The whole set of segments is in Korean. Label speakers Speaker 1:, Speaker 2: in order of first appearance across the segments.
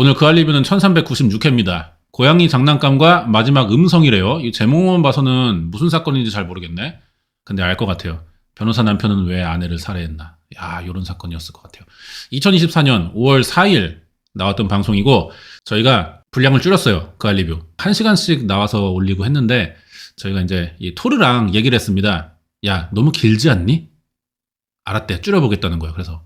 Speaker 1: 오늘 그 할 리뷰는 1396회입니다. 고양이 장난감과 마지막 음성이래요. 이 제목만 봐서는 무슨 사건인지 잘 모르겠네. 근데 알 것 같아요. 변호사 남편은 왜 아내를 살해했나. 야, 요런 사건이었을 것 같아요. 2024년 5월 4일 나왔던 방송이고 저희가 분량을 줄였어요. 그 할 리뷰. 1시간씩 나와서 올리고 했는데 저희가 이제 이 토르랑 얘기를 했습니다. 야, 너무 길지 않니? 알았대. 줄여보겠다는 거예요. 그래서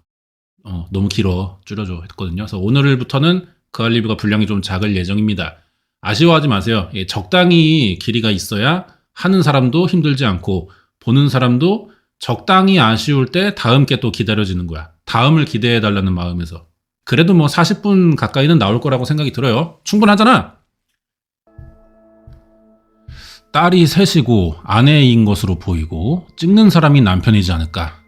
Speaker 1: 너무 길어. 줄여줘 했거든요. 그래서 오늘부터는 그 할 리뷰가 분량이 좀 작을 예정입니다. 아쉬워하지 마세요. 적당히 길이가 있어야 하는 사람도 힘들지 않고 보는 사람도 적당히 아쉬울 때 다음 게 또 기다려지는 거야. 다음을 기대해달라는 마음에서. 그래도 뭐 40분 가까이는 나올 거라고 생각이 들어요. 충분하잖아. 딸이 셋이고 아내인 것으로 보이고 찍는 사람이 남편이지 않을까.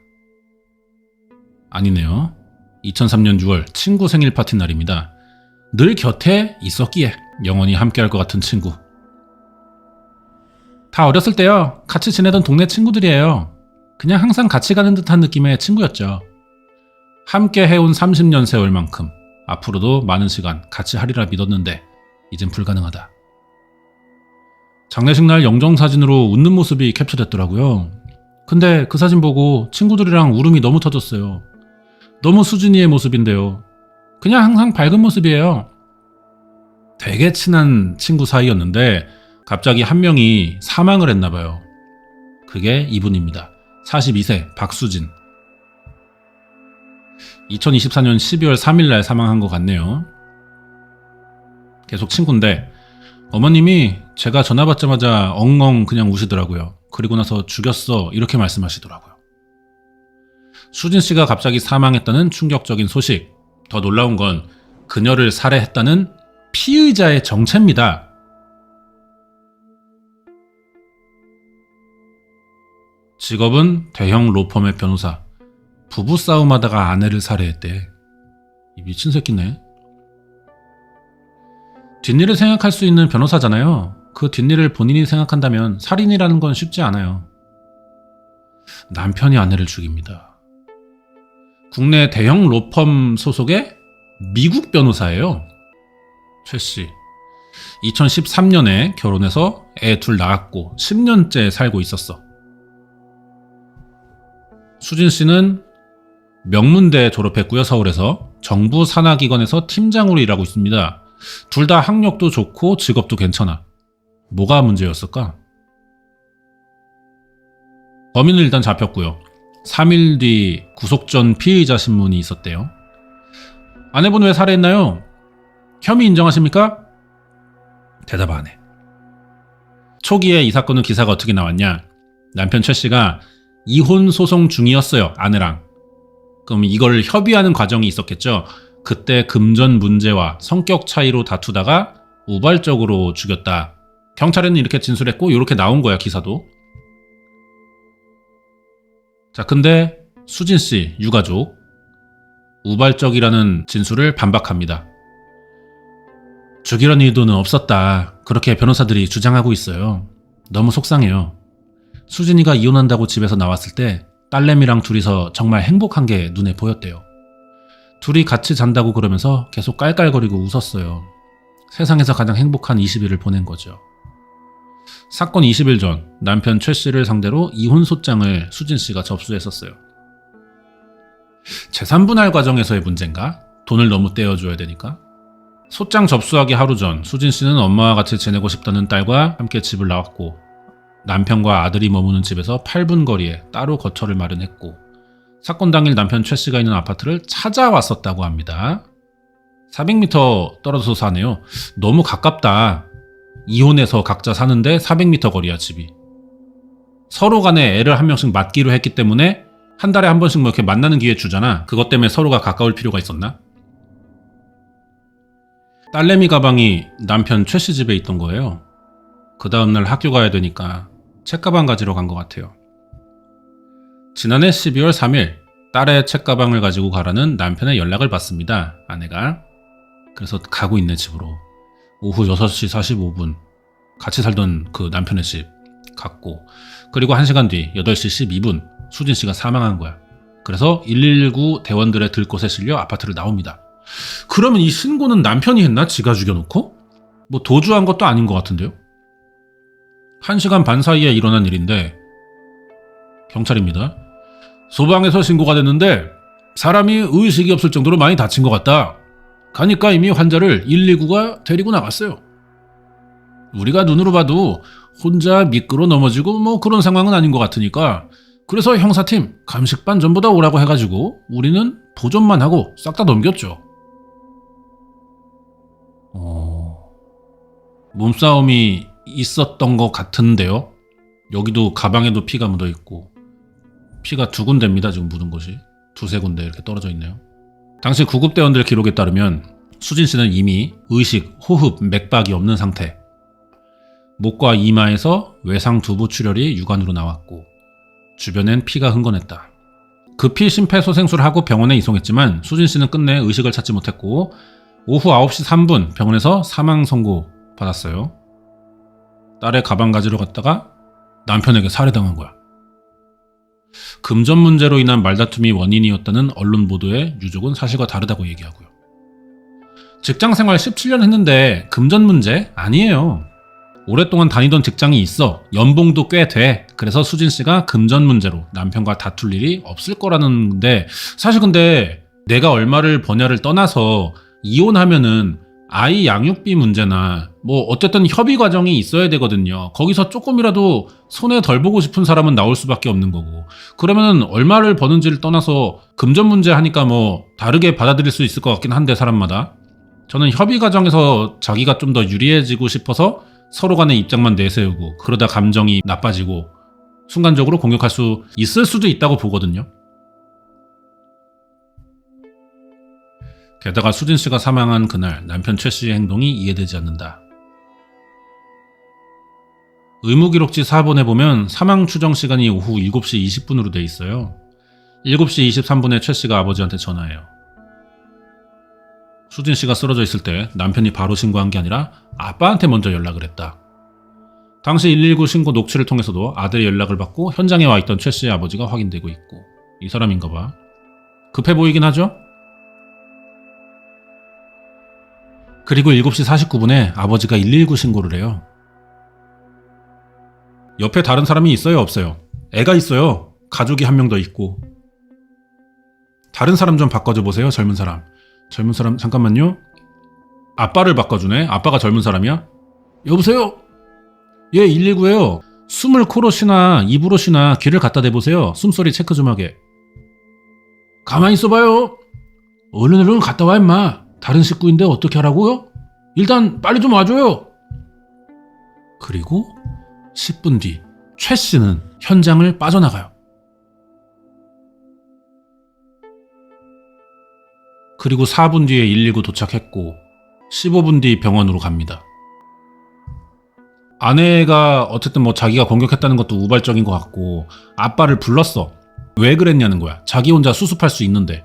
Speaker 1: 아니네요. 2003년 6월 친구 생일 파티 날입니다. 늘 곁에 있었기에 영원히 함께할 것 같은 친구. 다 어렸을 때요. 같이 지내던 동네 친구들이에요. 그냥 항상 같이 가는 듯한 느낌의 친구였죠. 함께 해온 30년 세월만큼 앞으로도 많은 시간 같이 하리라 믿었는데 이젠 불가능하다. 장례식 날 영정사진으로 웃는 모습이 캡처됐더라고요. 근데 그 사진 보고 친구들이랑 울음이 너무 터졌어요. 너무 수진이의 모습인데요. 그냥 항상 밝은 모습이에요. 되게 친한 친구 사이였는데 갑자기 한 명이 사망을 했나봐요. 그게 이분입니다. 42세 박수진. 2024년 12월 3일날 사망한 것 같네요. 계속 친구인데 어머님이 제가 전화 받자마자 엉엉 그냥 우시더라고요. 그리고 나서 죽였어 이렇게 말씀하시더라고요. 수진 씨가 갑자기 사망했다는 충격적인 소식. 더 놀라운 건 그녀를 살해했다는 피의자의 정체입니다. 직업은 대형 로펌의 변호사. 부부싸움하다가 아내를 살해했대. 이 미친 새끼네. 뒷일을 생각할 수 있는 변호사잖아요. 그 뒷일을 본인이 생각한다면 살인이라는 건 쉽지 않아요. 남편이 아내를 죽입니다. 국내 대형 로펌 소속의 미국 변호사예요. 최 씨. 2013년에 결혼해서 애 둘 낳았고 10년째 살고 있었어. 수진 씨는 명문대 졸업했고요. 서울에서. 정부 산하기관에서 팀장으로 일하고 있습니다. 둘 다 학력도 좋고 직업도 괜찮아. 뭐가 문제였을까? 범인은 일단 잡혔고요. 3일 뒤 구속 전 피의자 신문이 있었대요. 아내분 왜 살해했나요? 혐의 인정하십니까? 대답 안 해. 초기에 이 사건은 기사가 어떻게 나왔냐? 남편 최 씨가 이혼 소송 중이었어요. 아내랑. 그럼 이걸 협의하는 과정이 있었겠죠. 그때 금전 문제와 성격 차이로 다투다가 우발적으로 죽였다. 경찰에는 이렇게 진술했고 이렇게 나온 거야 기사도. 자, 근데 수진 씨 유가족 우발적이라는 진술을 반박합니다. 죽이려는 의도는 없었다. 그렇게 변호사들이 주장하고 있어요. 너무 속상해요. 수진이가 이혼한다고 집에서 나왔을 때 딸내미랑 둘이서 정말 행복한 게 눈에 보였대요. 둘이 같이 잔다고 그러면서 계속 깔깔거리고 웃었어요. 세상에서 가장 행복한 20일을 보낸 거죠. 사건 20일 전 남편 최 씨를 상대로 이혼 소장을 수진 씨가 접수했었어요. 재산 분할 과정에서의 문제인가? 돈을 너무 떼어줘야 되니까? 소장 접수하기 하루 전 수진 씨는 엄마와 같이 지내고 싶다는 딸과 함께 집을 나왔고 남편과 아들이 머무는 집에서 8분 거리에 따로 거처를 마련했고 사건 당일 남편 최 씨가 있는 아파트를 찾아왔었다고 합니다. 400m 떨어져서 사네요. 너무 가깝다. 이혼해서 각자 사는데 400m 거리야 집이. 서로 간에 애를 한 명씩 맡기로 했기 때문에 한 달에 한 번씩 뭐 이렇게 만나는 기회 주잖아. 그것 때문에 서로가 가까울 필요가 있었나? 딸내미 가방이 남편 최 씨 집에 있던 거예요. 그 다음날 학교 가야 되니까 책가방 가지러 간 것 같아요. 지난해 12월 3일 딸의 책가방을 가지고 가라는 남편의 연락을 받습니다. 아내가. 그래서 가고 있네 집으로. 오후 6시 45분 같이 살던 그 남편의 집 갔고 그리고 1시간 뒤 8시 12분 수진 씨가 사망한 거야. 그래서 119 대원들의 들곳에 실려 아파트를 나옵니다. 그러면 이 신고는 남편이 했나? 지가 죽여놓고? 뭐 도주한 것도 아닌 것 같은데요? 1시간 반 사이에 일어난 일인데 경찰입니다. 소방에서 신고가 됐는데 사람이 의식이 없을 정도로 많이 다친 것 같다. 가니까 이미 환자를 119가 데리고 나갔어요. 우리가 눈으로 봐도 혼자 미끄러 넘어지고 뭐 그런 상황은 아닌 것 같으니까 그래서 형사팀 감식반 전부 다 오라고 해가지고 우리는 보존만 하고 싹 다 넘겼죠. 몸싸움이 있었던 것 같은데요. 여기도 가방에도 피가 묻어 있고 피가 2군데입니다. 지금 묻은 곳이 2-3군데 이렇게 떨어져 있네요. 당시 구급대원들 기록에 따르면 수진 씨는 이미 의식, 호흡, 맥박이 없는 상태. 목과 이마에서 외상 두부 출혈이 유관으로 나왔고 주변엔 피가 흥건했다. 급히 심폐소생술을 하고 병원에 이송했지만 수진 씨는 끝내 의식을 찾지 못했고 오후 9시 3분 병원에서 사망 선고 받았어요. 딸의 가방 가지러 갔다가 남편에게 살해당한 거야. 금전 문제로 인한 말다툼이 원인이었다는 언론 보도에 유족은 사실과 다르다고 얘기하고요. 직장생활 17년 했는데 금전 문제? 아니에요. 오랫동안 다니던 직장이 있어. 연봉도 꽤 돼. 그래서 수진 씨가 금전 문제로 남편과 다툴 일이 없을 거라는데 사실 근데 내가 얼마를 버냐를 떠나서 이혼하면은 아이 양육비 문제나 뭐 어쨌든 협의 과정이 있어야 되거든요. 거기서 조금이라도 손해 덜 보고 싶은 사람은 나올 수밖에 없는 거고 그러면은 얼마를 버는지를 떠나서 금전 문제 하니까 뭐 다르게 받아들일 수 있을 것 같긴 한데 사람마다 저는 협의 과정에서 자기가 좀 더 유리해지고 싶어서 서로 간의 입장만 내세우고 그러다 감정이 나빠지고 순간적으로 공격할 수 있을 수도 있다고 보거든요. 게다가 수진 씨가 사망한 그날 남편 최 씨의 행동이 이해되지 않는다. 의무기록지 4번에 보면 사망 추정 시간이 오후 7시 20분으로 돼 있어요. 7시 23분에 최 씨가 아버지한테 전화해요. 수진 씨가 쓰러져 있을 때 남편이 바로 신고한 게 아니라 아빠한테 먼저 연락을 했다. 당시 119 신고 녹취를 통해서도 아들의 연락을 받고 현장에 와 있던 최 씨의 아버지가 확인되고 있고 이 사람인가 봐. 급해 보이긴 하죠? 그리고 7시 49분에 아버지가 119 신고를 해요. 옆에 다른 사람이 있어요? 없어요? 애가 있어요. 가족이 한 명 더 있고. 다른 사람 좀 바꿔줘 보세요. 젊은 사람. 젊은 사람 잠깐만요. 아빠를 바꿔주네. 아빠가 젊은 사람이야? 여보세요? 예, 119예요. 숨을 코로 쉬나 입으로 쉬나 귀를 갖다 대보세요. 숨소리 체크 좀 하게. 가만히 있어봐요. 얼른 갔다 와 임마. 다른 식구인데 어떻게 하라고요? 일단 빨리 좀 와줘요. 그리고 10분 뒤 최 씨는 현장을 빠져나가요. 그리고 4분 뒤에 119 도착했고 15분 뒤 병원으로 갑니다. 아내가 어쨌든 뭐 자기가 공격했다는 것도 우발적인 것 같고 아빠를 불렀어. 왜 그랬냐는 거야. 자기 혼자 수습할 수 있는데.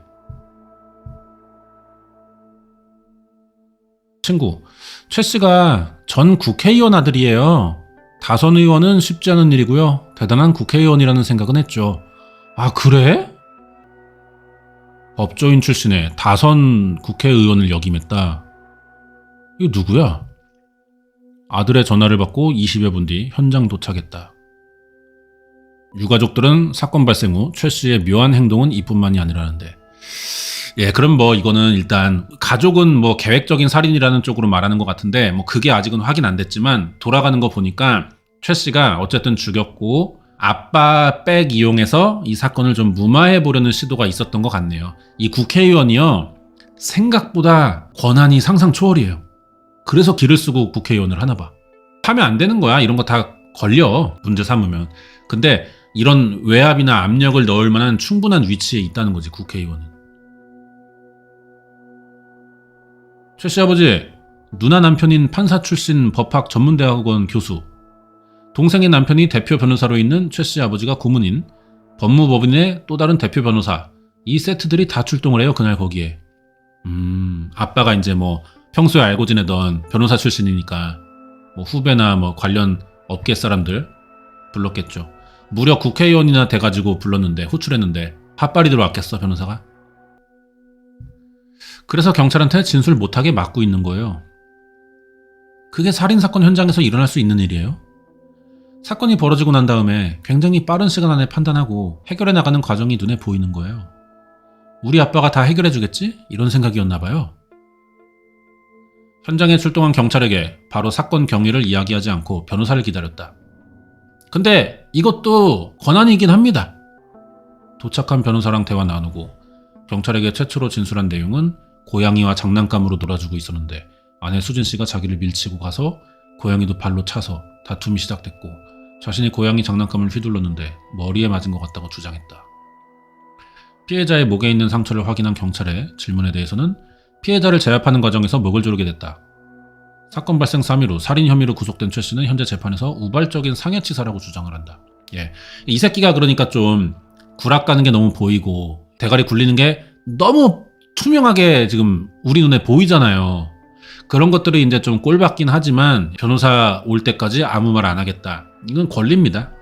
Speaker 1: 친구, 최 씨가 전 국회의원 아들이에요. 다선 의원은 쉽지 않은 일이고요. 대단한 국회의원이라는 생각은 했죠. 아, 그래? 법조인 출신의 다선 국회의원을 역임했다. 이거 누구야? 아들의 전화를 받고 20여 분 뒤 현장 도착했다. 유가족들은 사건 발생 후 최 씨의 묘한 행동은 이뿐만이 아니라는데 예, 그럼 뭐 이거는 일단 가족은 뭐 계획적인 살인이라는 쪽으로 말하는 것 같은데 뭐 그게 아직은 확인 안 됐지만 돌아가는 거 보니까 최 씨가 어쨌든 죽였고 아빠 백 이용해서 이 사건을 좀 무마해 보려는 시도가 있었던 것 같네요. 이 국회의원이요 생각보다 권한이 상상 초월이에요. 그래서 기를 쓰고 국회의원을 하나 봐. 하면 안 되는 거야. 이런 거 다 걸려. 문제 삼으면. 근데 이런 외압이나 압력을 넣을 만한 충분한 위치에 있다는 거지 국회의원은. 최 씨 아버지, 누나 남편인 판사 출신 법학 전문대학원 교수, 동생의 남편이 대표 변호사로 있는 최 씨 아버지가 고문인, 법무법인의 또 다른 대표 변호사, 이 세트들이 다 출동을 해요. 그날 거기에. 아빠가 이제 뭐 평소에 알고 지내던 변호사 출신이니까 뭐 후배나 뭐 관련 업계 사람들 불렀겠죠. 무려 국회의원이나 돼가지고 불렀는데 호출했는데 핫발이 들어왔겠어 변호사가? 그래서 경찰한테 진술 못하게 막고 있는 거예요. 그게 살인사건 현장에서 일어날 수 있는 일이에요? 사건이 벌어지고 난 다음에 굉장히 빠른 시간 안에 판단하고 해결해 나가는 과정이 눈에 보이는 거예요. 우리 아빠가 다 해결해 주겠지? 이런 생각이었나 봐요. 현장에 출동한 경찰에게 바로 사건 경위를 이야기하지 않고 변호사를 기다렸다. 근데 이것도 권한이긴 합니다. 도착한 변호사랑 대화 나누고 경찰에게 최초로 진술한 내용은 고양이와 장난감으로 놀아주고 있었는데 아내 수진 씨가 자기를 밀치고 가서 고양이도 발로 차서 다툼이 시작됐고 자신이 고양이 장난감을 휘둘렀는데 머리에 맞은 것 같다고 주장했다. 피해자의 목에 있는 상처를 확인한 경찰의 질문에 대해서는 피해자를 제압하는 과정에서 목을 조르게 됐다. 사건 발생 3일 후 살인 혐의로 구속된 최 씨는 현재 재판에서 우발적인 상해치사라고 주장을 한다. 이 새끼가 그러니까 좀 구락 가는 게 너무 보이고 대가리 굴리는 게 너무 투명하게 지금 우리 눈에 보이잖아요. 그런 것들이 이제 좀 꼴받긴 하지만 변호사 올 때까지 아무 말 안 하겠다. 이건 권리입니다.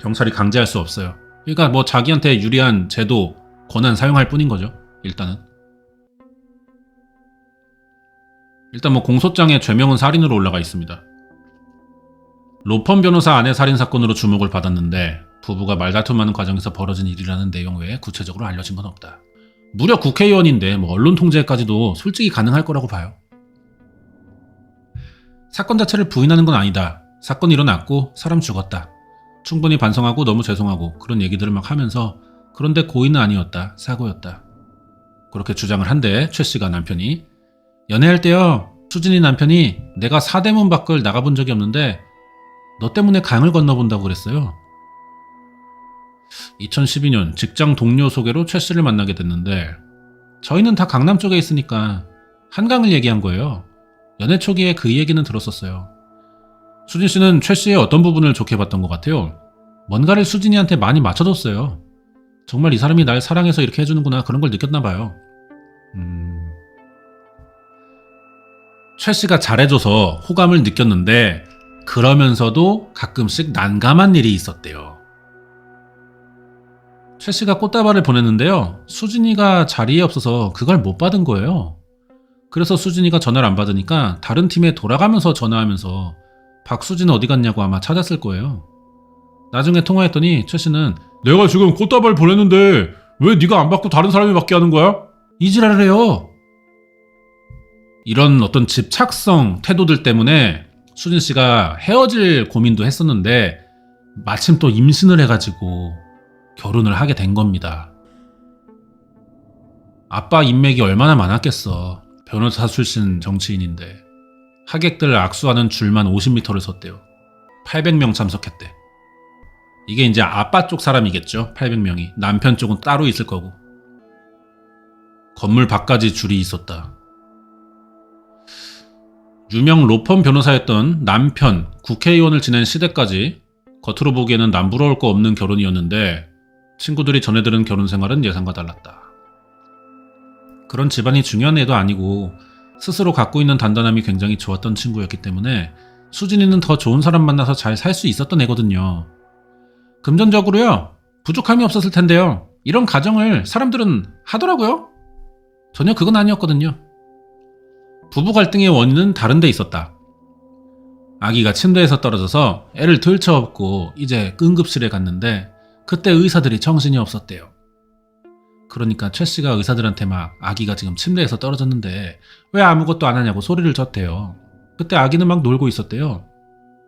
Speaker 1: 경찰이 강제할 수 없어요. 그러니까 뭐 자기한테 유리한 제도, 권한 사용할 뿐인 거죠. 일단 뭐 공소장에 죄명은 살인으로 올라가 있습니다. 로펌 변호사 아내 살인 사건으로 주목을 받았는데 부부가 말다툼하는 과정에서 벌어진 일이라는 내용 외에 구체적으로 알려진 건 없다. 무려 국회의원인데 뭐 언론 통제까지도 솔직히 가능할 거라고 봐요. 사건 자체를 부인하는 건 아니다. 사건이 일어났고 사람 죽었다. 충분히 반성하고 너무 죄송하고 그런 얘기들을 막 하면서 그런데 고의는 아니었다. 사고였다. 그렇게 주장을 한데 최 씨가 남편이 연애할 때요. 수진이 남편이 내가 사대문 밖을 나가본 적이 없는데 너 때문에 강을 건너본다고 그랬어요. 2012년 직장 동료 소개로 최 씨를 만나게 됐는데 저희는 다 강남 쪽에 있으니까 한강을 얘기한 거예요. 연애 초기에 그 얘기는 들었었어요. 수진 씨는 최 씨의 어떤 부분을 좋게 봤던 것 같아요. 뭔가를 수진이한테 많이 맞춰줬어요. 정말 이 사람이 날 사랑해서 이렇게 해주는구나 그런 걸 느꼈나 봐요. 최 씨가 잘해줘서 호감을 느꼈는데 그러면서도 가끔씩 난감한 일이 있었대요. 최 씨가 꽃다발을 보냈는데요. 수진이가 자리에 없어서 그걸 못 받은 거예요. 그래서 수진이가 전화를 안 받으니까 다른 팀에 돌아가면서 전화하면서 박수진 어디 갔냐고 아마 찾았을 거예요. 나중에 통화했더니 최 씨는 내가 지금 꽃다발 보냈는데 왜 네가 안 받고 다른 사람이 받게 하는 거야? 이 지랄을 해요. 이런 어떤 집착성 태도들 때문에 수진 씨가 헤어질 고민도 했었는데 마침 또 임신을 해가지고 결혼을 하게 된 겁니다. 아빠 인맥이 얼마나 많았겠어. 변호사 출신 정치인인데 하객들 악수하는 줄만 50m를 섰대요. 800명 참석했대. 이게 이제 아빠 쪽 사람이겠죠. 800명이. 남편 쪽은 따로 있을 거고. 건물 밖까지 줄이 있었다. 유명 로펌 변호사였던 남편, 국회의원을 지낸 시대까지 겉으로 보기에는 남부러울 거 없는 결혼이었는데 친구들이 전해들은 결혼 생활은 예상과 달랐다. 그런 집안이 중요한 애도 아니고 스스로 갖고 있는 단단함이 굉장히 좋았던 친구였기 때문에 수진이는 더 좋은 사람 만나서 잘 살 수 있었던 애거든요. 금전적으로요, 부족함이 없었을 텐데요. 이런 가정을 사람들은 하더라고요. 전혀 그건 아니었거든요. 부부 갈등의 원인은 다른 데 있었다. 아기가 침대에서 떨어져서 애를 들쳐업고 이제 응급실에 갔는데 그때 의사들이 정신이 없었대요. 그러니까 최 씨가 의사들한테 막 아기가 지금 침대에서 떨어졌는데 왜 아무것도 안 하냐고 소리를 졌대요. 그때 아기는 막 놀고 있었대요.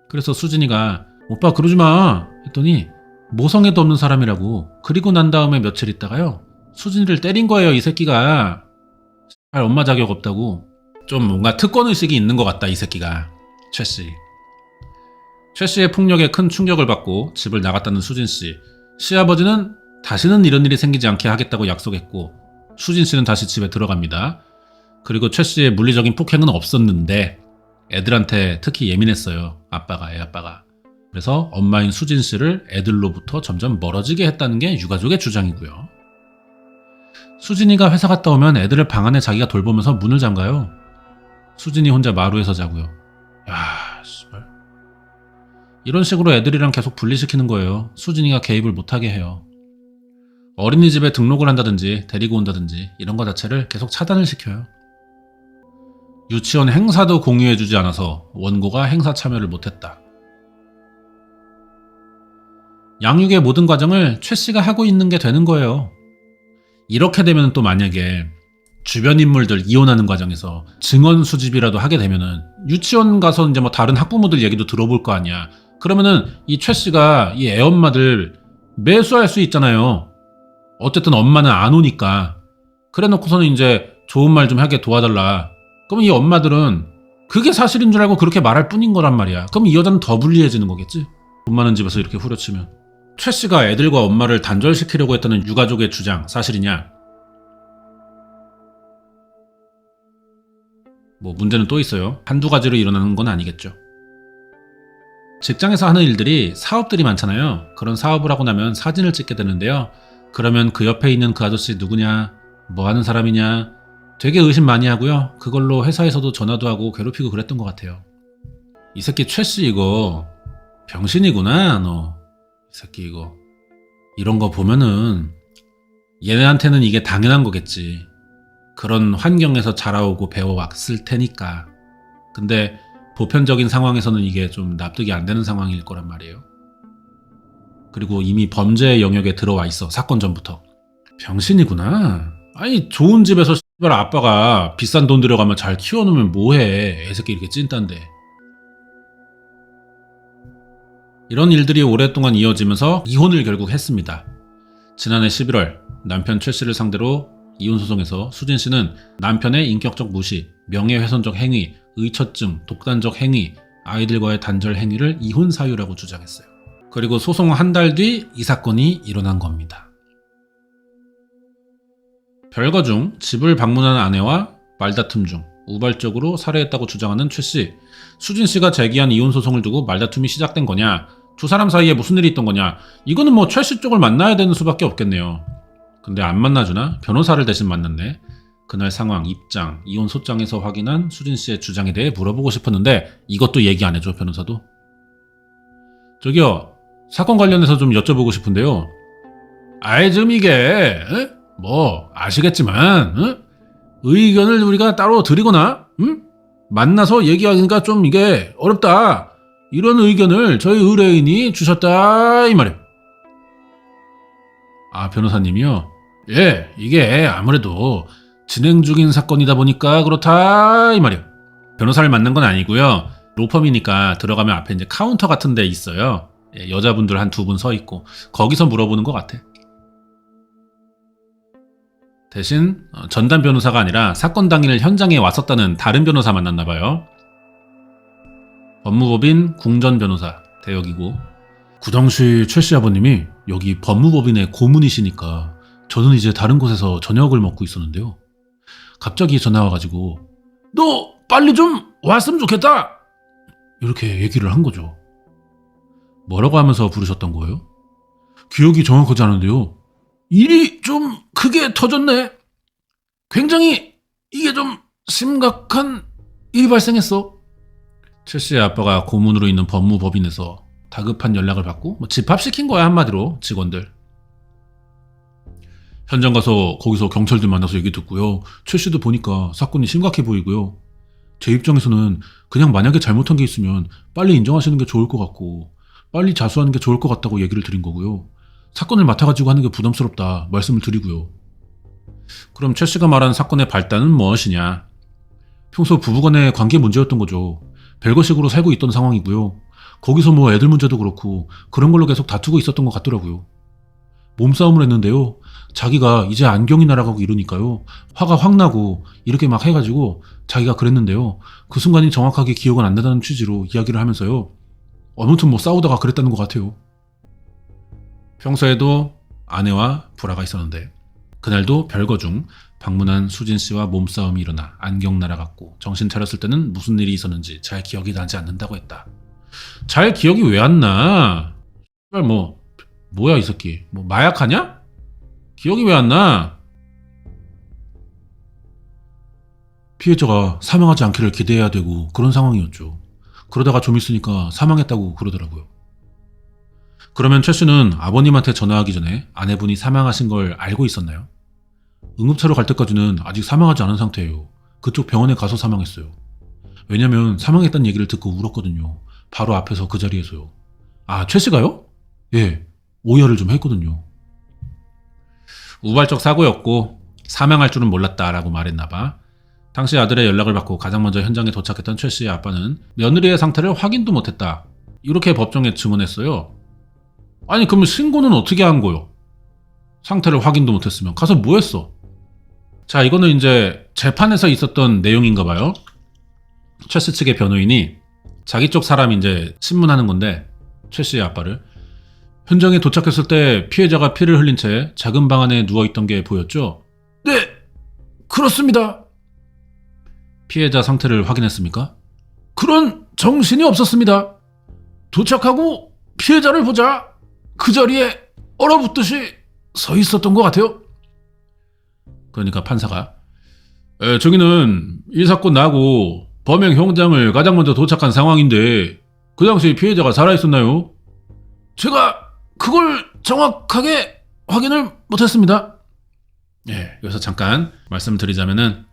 Speaker 1: 그래서 수진이가 오빠 그러지 마 했더니 모성애도 없는 사람이라고. 그리고 난 다음에 며칠 있다가요. 수진이를 때린 거예요. 이 새끼가. 엄마 자격 없다고. 좀 뭔가 특권의식이 있는 것 같다 이 새끼가. 최 씨. 최 씨의 폭력에 큰 충격을 받고 집을 나갔다는 수진 씨. 시아버지는 다시는 이런 일이 생기지 않게 하겠다고 약속했고 수진 씨는 다시 집에 들어갑니다. 그리고 최 씨의 물리적인 폭행은 없었는데 애들한테 특히 예민했어요. 애 아빠가. 그래서 엄마인 수진 씨를 애들로부터 점점 멀어지게 했다는 게 유가족의 주장이고요. 수진이가 회사 갔다 오면 애들을 방 안에 자기가 돌보면서 문을 잠가요. 수진이 혼자 마루에서 자고요. 야, 씨발. 이런 식으로 애들이랑 계속 분리시키는 거예요. 수진이가 개입을 못하게 해요. 어린이집에 등록을 한다든지 데리고 온다든지 이런 거 자체를 계속 차단을 시켜요. 유치원 행사도 공유해주지 않아서 원고가 행사 참여를 못했다. 양육의 모든 과정을 최 씨가 하고 있는 게 되는 거예요. 이렇게 되면 또 만약에 주변 인물들 이혼하는 과정에서 증언 수집이라도 하게 되면은 유치원 가서 이제 뭐 다른 학부모들 얘기도 들어볼 거 아니야. 그러면은 이 최 씨가 이 애엄마들 매수할 수 있잖아요. 어쨌든 엄마는 안 오니까. 그래 놓고서는 이제 좋은 말 좀 하게 도와달라. 그럼 이 엄마들은 그게 사실인 줄 알고 그렇게 말할 뿐인 거란 말이야. 그럼 이 여자는 더 불리해지는 거겠지? 돈 많은 집에서 이렇게 후려치면. 최 씨가 애들과 엄마를 단절시키려고 했다는 유가족의 주장 사실이냐? 뭐 문제는 또 있어요. 한두 가지로 일어나는 건 아니겠죠. 직장에서 하는 일들이 사업들이 많잖아요. 그런 사업을 하고 나면 사진을 찍게 되는데요. 그러면 그 옆에 있는 그 아저씨 누구냐? 뭐 하는 사람이냐? 되게 의심 많이 하고요. 그걸로 회사에서도 전화도 하고 괴롭히고 그랬던 것 같아요. 이 새끼 최 씨 이거 병신이구나 너. 이 새끼 이거. 이런 거 보면은 얘네한테는 이게 당연한 거겠지. 그런 환경에서 자라오고 배워왔을 테니까. 근데 보편적인 상황에서는 이게 좀 납득이 안 되는 상황일 거란 말이에요. 그리고 이미 범죄의 영역에 들어와 있어. 사건 전부터. 병신이구나. 아니 좋은 집에서 씨발 아빠가 비싼 돈 들여가면 잘 키워놓으면 뭐해. 애새끼 이렇게 찐딴데. 이런 일들이 오랫동안 이어지면서 이혼을 결국 했습니다. 지난해 11월 남편 최 씨를 상대로 이혼 소송에서 수진 씨는 남편의 인격적 무시, 명예훼손적 행위, 의처증, 독단적 행위, 아이들과의 단절 행위를 이혼 사유라고 주장했어요. 그리고 소송 한 달 뒤 이 사건이 일어난 겁니다. 별거 중 집을 방문한 아내와 말다툼 중 우발적으로 살해했다고 주장하는 최 씨. 수진 씨가 제기한 이혼 소송을 두고 말다툼이 시작된 거냐? 두 사람 사이에 무슨 일이 있던 거냐? 이거는 뭐 최 씨 쪽을 만나야 되는 수밖에 없겠네요. 근데 안 만나주나? 변호사를 대신 만났네. 그날 상황, 입장, 이혼 소장에서 확인한 수진 씨의 주장에 대해 물어보고 싶었는데 이것도 얘기 안 해줘, 변호사도. 저기요, 사건 관련해서 좀 여쭤보고 싶은데요. 아이 좀 이게 뭐 아시겠지만 의견을 우리가 따로 드리거나 만나서 얘기하기가 좀 이게 어렵다. 이런 의견을 저희 의뢰인이 주셨다 이 말이에요. 아, 변호사님이요? 예, 이게 아무래도 진행 중인 사건이다 보니까 그렇다 이 말이에요. 변호사를 만난 건 아니고요. 로펌이니까 들어가면 앞에 이제 카운터 같은 데 있어요. 예, 여자분들 한 두 분 서 있고 거기서 물어보는 것 같아. 대신 전담 변호사가 아니라 사건 당일 현장에 왔었다는 다른 변호사 만났나 봐요. 법무법인 궁전 변호사 대역이고 그 당시 최 씨 아버님이 여기 법무법인의 고문이시니까 저는 이제 다른 곳에서 저녁을 먹고 있었는데요. 갑자기 전화 와가지고 너 빨리 좀 왔으면 좋겠다! 이렇게 얘기를 한 거죠. 뭐라고 하면서 부르셨던 거예요? 기억이 정확하지 않은데요. 일이 좀 크게 터졌네. 굉장히 이게 좀 심각한 일이 발생했어. 최 씨의 아빠가 고문으로 있는 법무법인에서 다급한 연락을 받고 집합시킨 거야, 한마디로 직원들. 현장 가서 거기서 경찰들 만나서 얘기 듣고요. 최 씨도 보니까 사건이 심각해 보이고요. 제 입장에서는 그냥 만약에 잘못한 게 있으면 빨리 인정하시는 게 좋을 것 같고 빨리 자수하는 게 좋을 것 같다고 얘기를 드린 거고요. 사건을 맡아가지고 하는 게 부담스럽다 말씀을 드리고요. 그럼 최 씨가 말한 사건의 발단은 무엇이냐? 평소 부부간의 관계 문제였던 거죠. 별거식으로 살고 있던 상황이고요. 거기서 뭐 애들 문제도 그렇고 그런 걸로 계속 다투고 있었던 것 같더라고요. 몸싸움을 했는데요. 자기가 이제 안경이 날아가고 이러니까요. 화가 확 나고 이렇게 막 해가지고 자기가 그랬는데요. 그 순간이 정확하게 기억은 안 나다는 취지로 이야기를 하면서요. 아무튼 뭐 싸우다가 그랬다는 것 같아요. 평소에도 아내와 불화가 있었는데 그날도 별거 중 방문한 수진 씨와 몸싸움이 일어나 안경 날아갔고 정신 차렸을 때는 무슨 일이 있었는지 잘 기억이 나지 않는다고 했다. 잘 기억이 왜 안 나? 뭐야 이 새끼? 뭐 마약하냐? 기억이 왜 안 나? 피해자가 사망하지 않기를 기대해야 되고 그런 상황이었죠. 그러다가 좀 있으니까 사망했다고 그러더라고요. 그러면 최 씨는 아버님한테 전화하기 전에 아내분이 사망하신 걸 알고 있었나요? 응급차로 갈 때까지는 아직 사망하지 않은 상태예요. 그쪽 병원에 가서 사망했어요. 왜냐면 사망했다는 얘기를 듣고 울었거든요. 바로 앞에서 그 자리에서요. 아, 최 씨가요? 예, 오열을 좀 했거든요. 우발적 사고였고 사망할 줄은 몰랐다라고 말했나봐. 당시 아들의 연락을 받고 가장 먼저 현장에 도착했던 최 씨의 아빠는 며느리의 상태를 확인도 못했다. 이렇게 법정에 증언했어요. 아니 그러면 신고는 어떻게 한 거요? 상태를 확인도 못했으면 가서 뭐 했어? 자, 이거는 이제 재판에서 있었던 내용인가 봐요. 최 씨 측의 변호인이 자기 쪽 사람이 이제 신문하는 건데 최 씨의 아빠를 현장에 도착했을 때 피해자가 피를 흘린 채 작은 방 안에 누워있던 게 보였죠? 네, 그렇습니다. 피해자 상태를 확인했습니까? 그런 정신이 없었습니다. 도착하고 피해자를 보자 그 자리에 얼어붙듯이 서 있었던 것 같아요. 그러니까 판사가 저기는 이 사건 나고 범행 현장을 가장 먼저 도착한 상황인데 그 당시 피해자가 살아있었나요? 제가 그걸 정확하게 확인을 못했습니다. 예, 여기서 잠깐 말씀드리자면은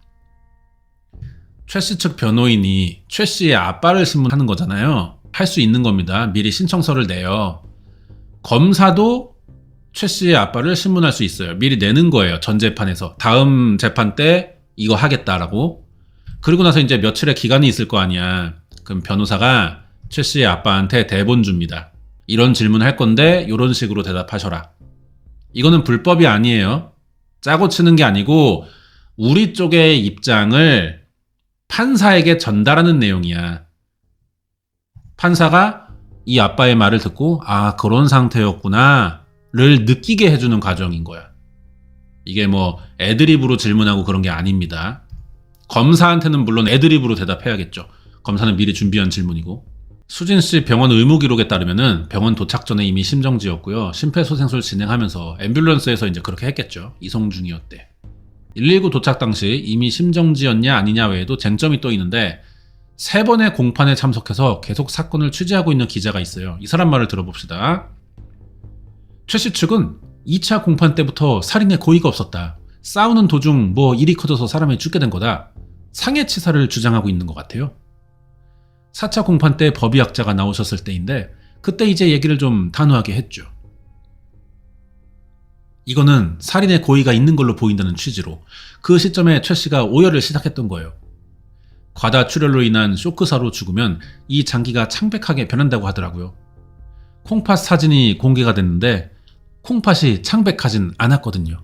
Speaker 1: 최 씨 측 변호인이 최 씨의 아빠를 신문하는 거잖아요. 할 수 있는 겁니다. 미리 신청서를 내요. 검사도 최 씨의 아빠를 신문할 수 있어요. 미리 내는 거예요. 전 재판에서. 다음 재판 때 이거 하겠다라고. 그리고 나서 이제 며칠의 기간이 있을 거 아니야. 그럼 변호사가 최 씨의 아빠한테 대본 줍니다. 이런 질문 할 건데 이런 식으로 대답하셔라. 이거는 불법이 아니에요. 짜고 치는 게 아니고 우리 쪽의 입장을 판사에게 전달하는 내용이야. 판사가 이 아빠의 말을 듣고 아 그런 상태였구나 를 느끼게 해주는 과정인 거야. 이게 뭐 애드립으로 질문하고 그런 게 아닙니다. 검사한테는 물론 애드립으로 대답해야겠죠. 검사는 미리 준비한 질문이고. 수진 씨 병원 의무 기록에 따르면은 병원 도착 전에 이미 심정지였고요. 심폐소생술 진행하면서 앰뷸런스에서 이제 그렇게 했겠죠. 이송 중이었대. 119 도착 당시 이미 심정지였냐 아니냐 외에도 쟁점이 또 있는데 3번의 공판에 참석해서 계속 사건을 취재하고 있는 기자가 있어요. 이 사람 말을 들어봅시다. 최 씨 측은 2차 공판 때부터 살인의 고의가 없었다. 싸우는 도중 뭐 일이 커져서 사람이 죽게 된 거다. 상해치사를 주장하고 있는 것 같아요. 4차 공판 때 법의학자가 나오셨을 때인데 그때 이제 얘기를 좀 단호하게 했죠. 이거는 살인의 고의가 있는 걸로 보인다는 취지로 그 시점에 최 씨가 오열을 시작했던 거예요. 과다 출혈로 인한 쇼크사로 죽으면 이 장기가 창백하게 변한다고 하더라고요. 콩팥 사진이 공개가 됐는데 콩팥이 창백하진 않았거든요.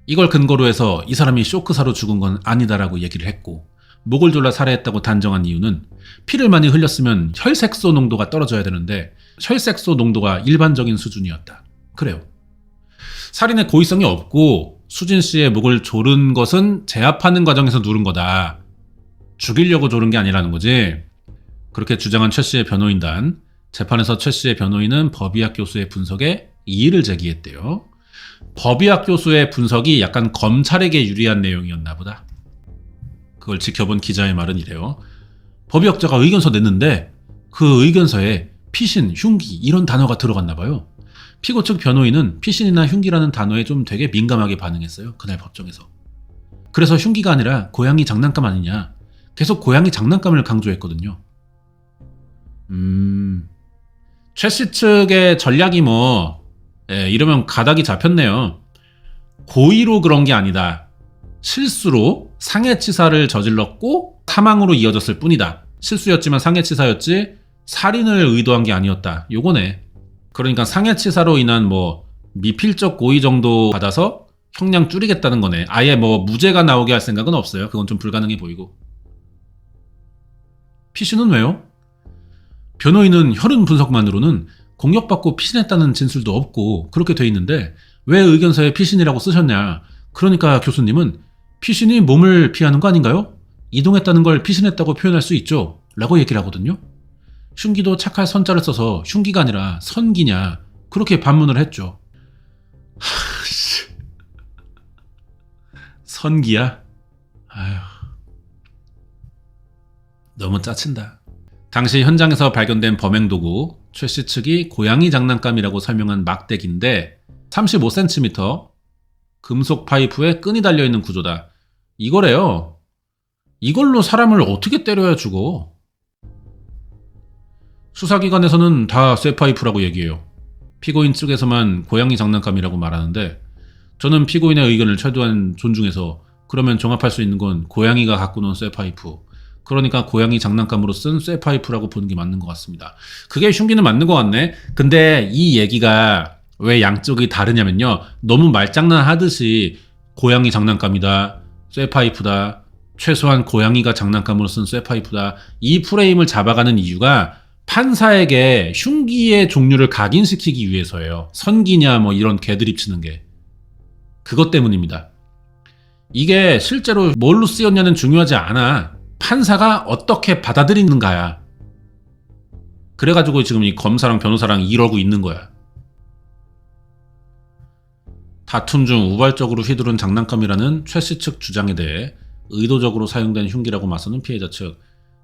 Speaker 1: 이걸 근거로 해서 이 사람이 쇼크사로 죽은 건 아니다라고 얘기를 했고 목을 졸라 살해했다고 단정한 이유는 피를 많이 흘렸으면 혈색소 농도가 떨어져야 되는데 혈색소 농도가 일반적인 수준이었다. 그래요. 살인의 고의성이 없고 수진 씨의 목을 조른 것은 제압하는 과정에서 누른 거다. 죽이려고 조른 게 아니라는 거지. 그렇게 주장한 최 씨의 변호인단. 재판에서 최 씨의 변호인은 법의학 교수의 분석에 이의를 제기했대요. 법의학 교수의 분석이 약간 검찰에게 유리한 내용이었나 보다. 그걸 지켜본 기자의 말은 이래요. 법의학자가 의견서 냈는데 그 의견서에 피신, 흉기 이런 단어가 들어갔나 봐요. 피고 측 변호인은 피신이나 흉기라는 단어에 좀 되게 민감하게 반응했어요. 그날 법정에서. 그래서 흉기가 아니라 고양이 장난감 아니냐. 계속 고양이 장난감을 강조했거든요. 최 씨 측의 전략이 이러면 가닥이 잡혔네요. 고의로 그런 게 아니다. 실수로 상해치사를 저질렀고 사망으로 이어졌을 뿐이다. 실수였지만 상해치사였지 살인을 의도한 게 아니었다. 요거네. 그러니까 상해치사로 인한 미필적 고의 정도 받아서 형량 줄이겠다는 거네. 아예 무죄가 나오게 할 생각은 없어요. 그건 좀 불가능해 보이고. 피신은 왜요? 변호인은 혈흔 분석만으로는 공격받고 피신했다는 진술도 없고 그렇게 돼 있는데 왜 의견서에 피신이라고 쓰셨냐. 그러니까 교수님은 피신이 몸을 피하는 거 아닌가요? 이동했다는 걸 피신했다고 표현할 수 있죠. 라고 얘기를 하거든요. 흉기도 착할 선자를 써서 흉기가 아니라 선기냐. 그렇게 반문을 했죠. 선기야? 아휴. 너무 짜친다. 당시 현장에서 발견된 범행 도구, 최 씨 측이 고양이 장난감이라고 설명한 막대기인데 35cm 금속 파이프에 끈이 달려있는 구조다. 이거래요. 이걸로 사람을 어떻게 때려야 죽어? 수사기관에서는 다 쇠파이프라고 얘기해요. 피고인 측에서만 고양이 장난감이라고 말하는데 저는 피고인의 의견을 최대한 존중해서 그러면 종합할 수 있는 건 고양이가 갖고 논 쇠파이프, 그러니까 고양이 장난감으로 쓴 쇠파이프라고 보는 게 맞는 것 같습니다. 그게 흉기는 맞는 것 같네. 근데 이 얘기가 왜 양쪽이 다르냐면요, 너무 말장난 하듯이 고양이 장난감이다, 쇠파이프다, 최소한 고양이가 장난감으로 쓴 쇠파이프다, 이 프레임을 잡아가는 이유가 판사에게 흉기의 종류를 각인시키기 위해서예요. 선기냐 뭐 이런 개드립 치는 게. 그것 때문입니다. 이게 실제로 뭘로 쓰였냐는 중요하지 않아. 판사가 어떻게 받아들이는가야. 그래가지고 지금 이 검사랑 변호사랑 이러고 있는 거야. 다툼 중 우발적으로 휘두른 장난감이라는 최 씨 측 주장에 대해 의도적으로 사용된 흉기라고 맞서는 피해자 측.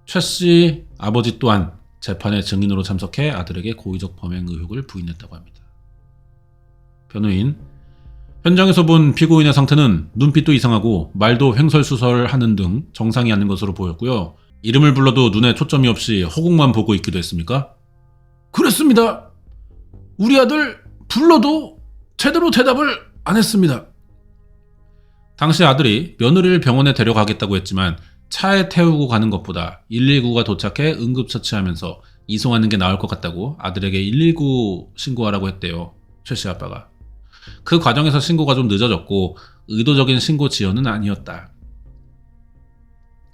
Speaker 1: 최 씨 아버지 또한 재판에 증인으로 참석해 아들에게 고의적 범행 의혹을 부인했다고 합니다. 변호인, 현장에서 본 피고인의 상태는 눈빛도 이상하고 말도 횡설수설하는 등 정상이 아닌 것으로 보였고요. 이름을 불러도 눈에 초점이 없이 허공만 보고 있기도 했습니까? 그랬습니다. 우리 아들 불러도 제대로 대답을 안 했습니다. 당시 아들이 며느리를 병원에 데려가겠다고 했지만 차에 태우고 가는 것보다 119가 도착해 응급처치하면서 이송하는 게 나을 것 같다고 아들에게 119 신고하라고 했대요. 최 씨 아빠가. 그 과정에서 신고가 좀 늦어졌고 의도적인 신고 지연은 아니었다.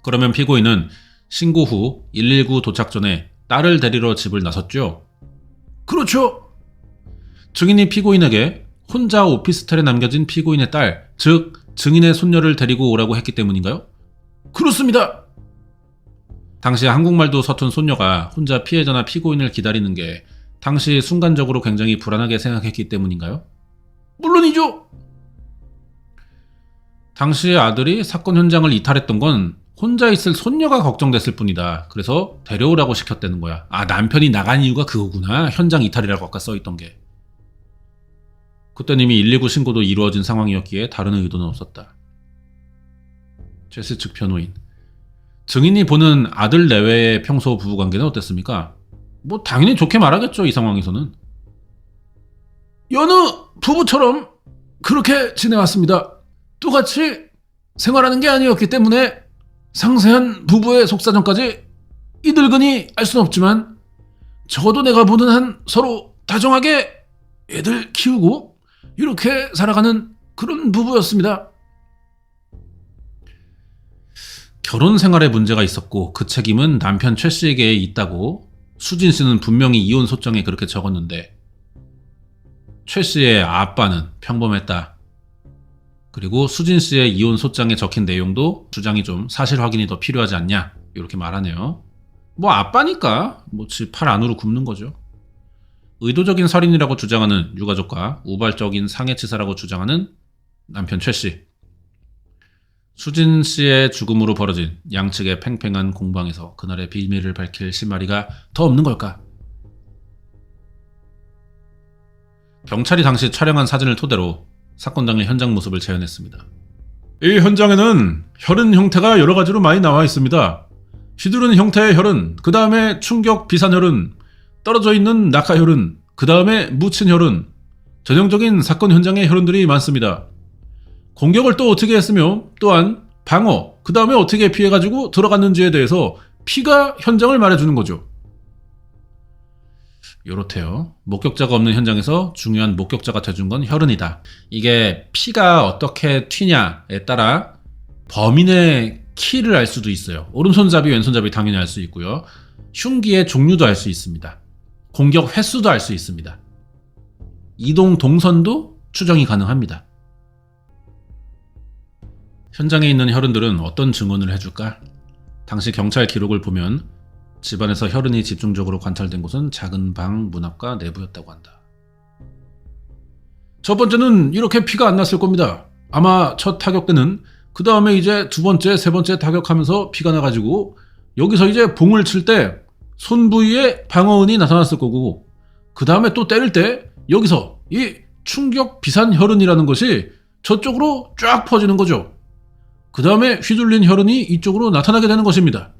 Speaker 1: 그러면 피고인은 신고 후 119 도착 전에 딸을 데리러 집을 나섰죠? 그렇죠. 증인이 피고인에게 혼자 오피스텔에 남겨진 피고인의 딸, 즉 증인의 손녀를 데리고 오라고 했기 때문인가요? 그렇습니다. 당시 한국말도 서툰 손녀가 혼자 피해자나 피고인을 기다리는 게 당시 순간적으로 굉장히 불안하게 생각했기 때문인가요? 물론이죠. 당시 아들이 사건 현장을 이탈했던 건 혼자 있을 손녀가 걱정됐을 뿐이다. 그래서 데려오라고 시켰다는 거야. 아, 남편이 나간 이유가 그거구나. 현장 이탈이라고 아까 써있던 게. 그땐 이미 119 신고도 이루어진 상황이었기에 다른 의도는 없었다. 최 씨 측 변호인, 증인이 보는 아들 내외의 평소 부부관계는 어땠습니까? 뭐 당연히 좋게 말하겠죠. 이 상황에서는. 여느 부부처럼 그렇게 지내왔습니다. 똑같이 생활하는 게 아니었기 때문에 상세한 부부의 속사정까지 이들근히 알 수는 없지만 적어도 내가 보는 한 서로 다정하게 애들 키우고 이렇게 살아가는 그런 부부였습니다. 결혼 생활에 문제가 있었고 그 책임은 남편 최 씨에게 있다고 수진 씨는 분명히 이혼 소장에 그렇게 적었는데 최 씨의 아빠는 평범했다. 그리고 수진 씨의 이혼 소장에 적힌 내용도 주장이 좀 사실 확인이 더 필요하지 않냐 이렇게 말하네요. 뭐 아빠니까 뭐 지 팔 안으로 굽는 거죠. 의도적인 살인이라고 주장하는 유가족과 우발적인 상해치사라고 주장하는 남편 최 씨. 수진 씨의 죽음으로 벌어진 양측의 팽팽한 공방에서 그날의 비밀을 밝힐 실마리가 더 없는 걸까? 경찰이 당시 촬영한 사진을 토대로 사건 당일 현장 모습을 재현했습니다. 이 현장에는 혈흔 형태가 여러 가지로 많이 나와 있습니다. 휘두른 형태의 혈흔, 그 다음에 충격 비산혈흔, 떨어져 있는 낙하혈흔, 그 다음에 묻힌 혈흔, 전형적인 사건 현장의 혈흔들이 많습니다. 공격을 또 어떻게 했으며 또한 방어, 그 다음에 어떻게 피해가지고 들어갔는지에 대해서 피가 현장을 말해주는 거죠. 요렇대요. 목격자가 없는 현장에서 중요한 목격자가 돼준 건 혈흔이다. 이게 피가 어떻게 튀냐에 따라 범인의 키를 알 수도 있어요. 오른손잡이, 왼손잡이 당연히 알 수 있고요. 흉기의 종류도 알 수 있습니다. 공격 횟수도 알 수 있습니다. 이동 동선도 추정이 가능합니다. 현장에 있는 혈흔들은 어떤 증언을 해줄까? 당시 경찰 기록을 보면 집안에서 혈흔이 집중적으로 관찰된 곳은 작은 방 문 앞과 내부였다고 한다. 첫 번째는 이렇게 피가 안 났을 겁니다. 아마 첫 타격 때는 그 다음에 이제 두 번째, 세 번째 타격하면서 피가 나가지고 여기서 이제 봉을 칠 때 손 부위에 방어은이 나타났을 거고 그 다음에 또 때릴 때 여기서 이 충격 비산 혈흔이라는 것이 저쪽으로 쫙 퍼지는 거죠. 그 다음에 휘둘린 혈흔이 이쪽으로 나타나게 되는 것입니다.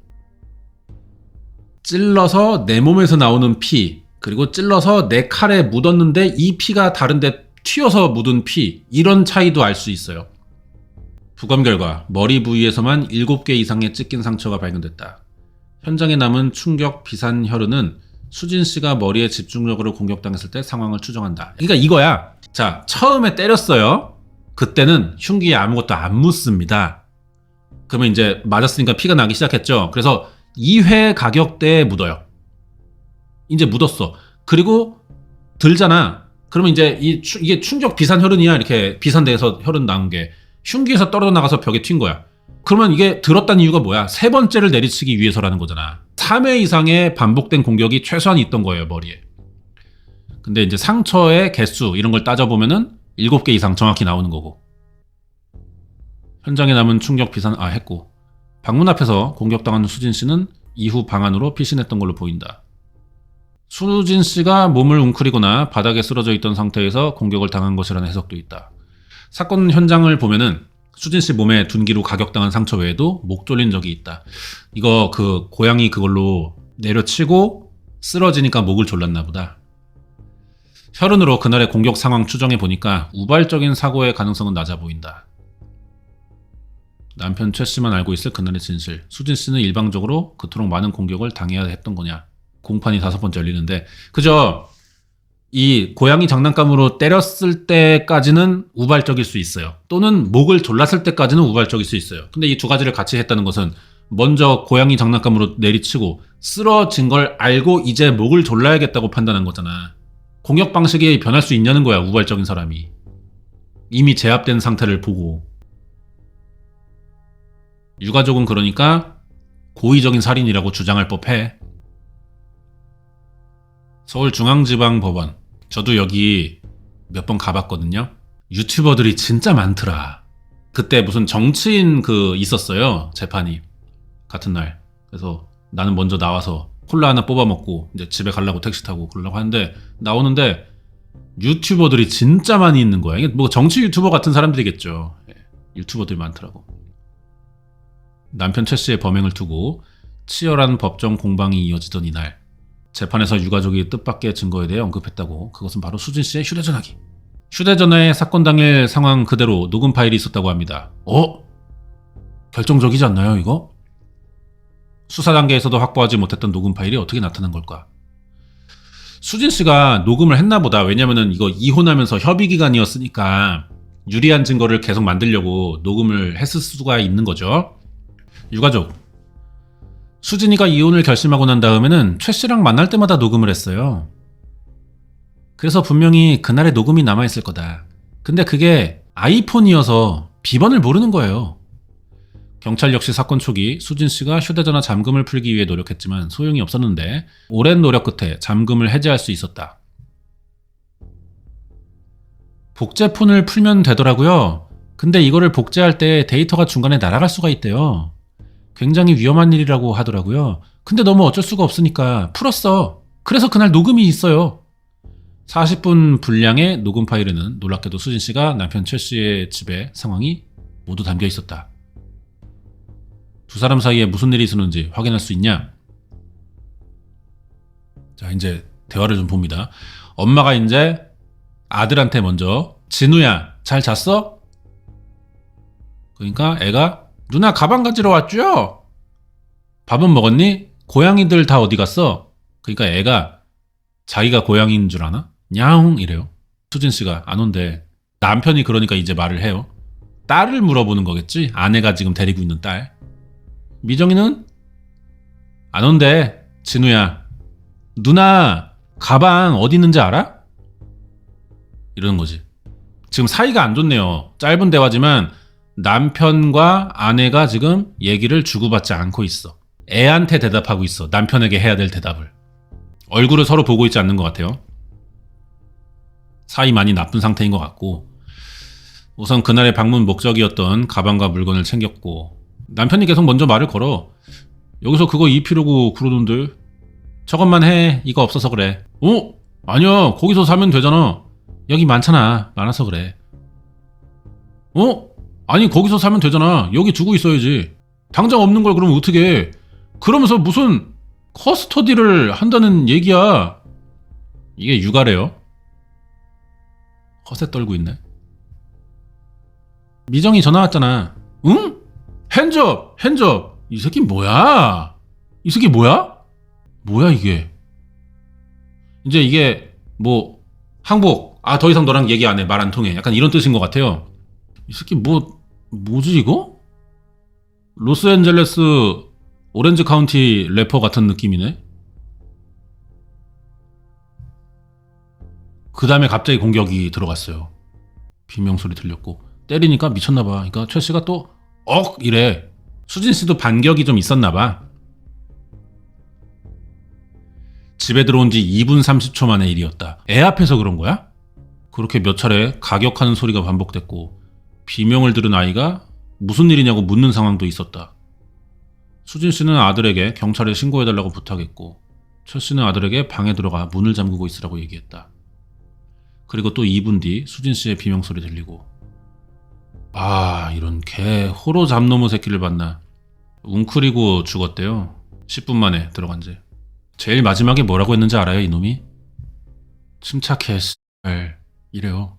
Speaker 1: 찔러서 내 몸에서 나오는 피, 그리고 찔러서 내 칼에 묻었는데 이 피가 다른데 튀어서 묻은 피, 이런 차이도 알 수 있어요. 부검 결과 머리 부위에서만 7개 이상의 찢긴 상처가 발견됐다. 현장에 남은 충격 비산 혈흔은 수진 씨가 머리에 집중적으로 공격당했을 때 상황을 추정한다. 그러니까 이거야. 자, 처음에 때렸어요. 그때는 흉기에 아무것도 안 묻습니다. 그러면 이제 맞았으니까 피가 나기 시작했죠. 그래서 2회 가격대에 묻어요. 이제 묻었어. 그리고 들잖아. 그러면 이제 이게 충격 비산 혈흔이야. 이렇게 비산대에서 혈흔 나온 게 흉기에서 떨어져 나가서 벽에 튄 거야. 그러면 이게 들었다는 이유가 뭐야? 세 번째를 내리치기 위해서라는 거잖아. 3회 이상의 반복된 공격이 최소한 있던 거예요, 머리에. 근데 이제 상처의 개수 이런 걸 따져보면은 7개 이상 정확히 나오는 거고. 현장에 남은 충격 비산 했고. 방문 앞에서 공격당한 수진 씨는 이후 방 안으로 피신했던 걸로 보인다. 수진 씨가 몸을 웅크리거나 바닥에 쓰러져 있던 상태에서 공격을 당한 것이라는 해석도 있다. 사건 현장을 보면은 수진 씨 몸에 둔기로 가격당한 상처 외에도 목 졸린 적이 있다. 이거 고양이 그걸로 내려치고 쓰러지니까 목을 졸랐나 보다. 혈흔으로 그날의 공격 상황 추정해 보니까 우발적인 사고의 가능성은 낮아 보인다. 남편 최 씨만 알고 있을 그날의 진실. 수진 씨는 일방적으로 그토록 많은 공격을 당해야 했던 거냐. 공판이 5번째 열리는데, 그죠? 이 고양이 장난감으로 때렸을 때까지는 우발적일 수 있어요. 또는 목을 졸랐을 때까지는 우발적일 수 있어요. 근데 이 두 가지를 같이 했다는 것은 먼저 고양이 장난감으로 내리치고 쓰러진 걸 알고 이제 목을 졸라야겠다고 판단한 거잖아. 공격 방식이 변할 수 있냐는 거야, 우발적인 사람이. 이미 제압된 상태를 보고. 유가족은 그러니까 고의적인 살인이라고 주장할 법해. 서울중앙지방법원. 저도 여기 몇 번 가봤거든요. 유튜버들이 진짜 많더라. 그때 무슨 정치인 있었어요. 재판이. 같은 날. 그래서 나는 먼저 나와서 콜라 하나 뽑아 먹고 이제 집에 가려고 택시 타고 그러려고 하는데 나오는데 유튜버들이 진짜 많이 있는 거야. 이게 뭐 정치 유튜버 같은 사람들이겠죠. 유튜버들이 많더라고. 남편 최 씨의 범행을 두고 치열한 법정 공방이 이어지던 이날. 재판에서 유가족이 뜻밖의 증거에 대해 언급했다고. 그것은 바로 수진 씨의 휴대전화기. 휴대전화에 사건 당일 상황 그대로 녹음 파일이 있었다고 합니다. 결정적이지 않나요, 이거? 수사 단계에서도 확보하지 못했던 녹음 파일이 어떻게 나타난 걸까? 수진 씨가 녹음을 했나 보다. 왜냐면은 이거 이혼하면서 협의 기간이었으니까 유리한 증거를 계속 만들려고 녹음을 했을 수가 있는 거죠. 유가족. 수진이가 이혼을 결심하고 난 다음에는 최 씨랑 만날 때마다 녹음을 했어요. 그래서 분명히 그날의 녹음이 남아있을 거다. 근데 그게 아이폰이어서 비번을 모르는 거예요. 경찰 역시 사건 초기 수진 씨가 휴대전화 잠금을 풀기 위해 노력했지만 소용이 없었는데 오랜 노력 끝에 잠금을 해제할 수 있었다. 복제폰을 풀면 되더라고요. 근데 이거를 복제할 때 데이터가 중간에 날아갈 수가 있대요. 굉장히 위험한 일이라고 하더라고요. 근데 너무 어쩔 수가 없으니까 풀었어. 그래서 그날 녹음이 있어요. 40분 분량의 녹음 파일에는 놀랍게도 수진 씨가 남편 최 씨의 집에 상황이 모두 담겨 있었다. 두 사람 사이에 무슨 일이 있었는지 확인할 수 있냐? 자, 이제 대화를 좀 봅니다. 엄마가 이제 아들한테 먼저 진우야, 잘 잤어? 그러니까 애가 누나 가방 가지러 왔죠? 밥은 먹었니? 고양이들 다 어디 갔어? 그러니까 애가 자기가 고양이인 줄 아나? 냐옹 이래요. 수진 씨가 안 온대. 남편이 그러니까 이제 말을 해요. 딸을 물어보는 거겠지? 아내가 지금 데리고 있는 딸. 미정이는? 안 온대. 진우야. 누나 가방 어디 있는지 알아? 이러는 거지. 지금 사이가 안 좋네요. 짧은 대화지만 남편과 아내가 지금 얘기를 주고받지 않고 있어. 애한테 대답하고 있어. 남편에게 해야 될 대답을. 얼굴을 서로 보고 있지 않는 것 같아요. 사이 많이 나쁜 상태인 것 같고, 우선 그날의 방문 목적이었던 가방과 물건을 챙겼고, 남편이 계속 먼저 말을 걸어. 여기서 그거 입히려고 그러던데. 저것만 해. 이거 없어서 그래. 아니야, 거기서 사면 되잖아. 여기 많잖아. 많아서 그래. 어? 아니, 거기서 사면 되잖아. 여기 두고 있어야지. 당장 없는 걸 그러면 어떻게 해? 그러면서 무슨 커스터디를 한다는 얘기야. 이게 육아래요. 허세 떨고 있네. 미정이 전화 왔잖아. 응? 핸즈업! 핸즈업! 이 새끼 뭐야? 이 새끼 뭐야? 뭐야 이게? 이제 이게 뭐 항복. 아, 더 이상 너랑 얘기 안 해. 말 안 통해. 약간 이런 뜻인 것 같아요. 이 새끼 뭐지 이거? 로스앤젤레스 오렌지 카운티 래퍼 같은 느낌이네. 그 다음에 갑자기 공격이 들어갔어요. 비명소리 들렸고 때리니까 미쳤나봐. 그러니까 최 씨가 또 이래. 수진 씨도 반격이 좀 있었나봐. 집에 들어온 지 2분 30초 만의 일이었다. 애 앞에서 그런 거야? 그렇게 몇 차례 가격하는 소리가 반복됐고 비명을 들은 아이가 무슨 일이냐고 묻는 상황도 있었다. 수진 씨는 아들에게 경찰에 신고해달라고 부탁했고 최 씨는 아들에게 방에 들어가 문을 잠그고 있으라고 얘기했다. 그리고 또 2분 뒤 수진 씨의 비명소리 들리고 아, 이런 개 호로 잡놈의 새끼를 봤나. 웅크리고 죽었대요. 10분 만에 들어간 지. 제일 마지막에 뭐라고 했는지 알아요, 이놈이? 침착해, 씨발. 이래요.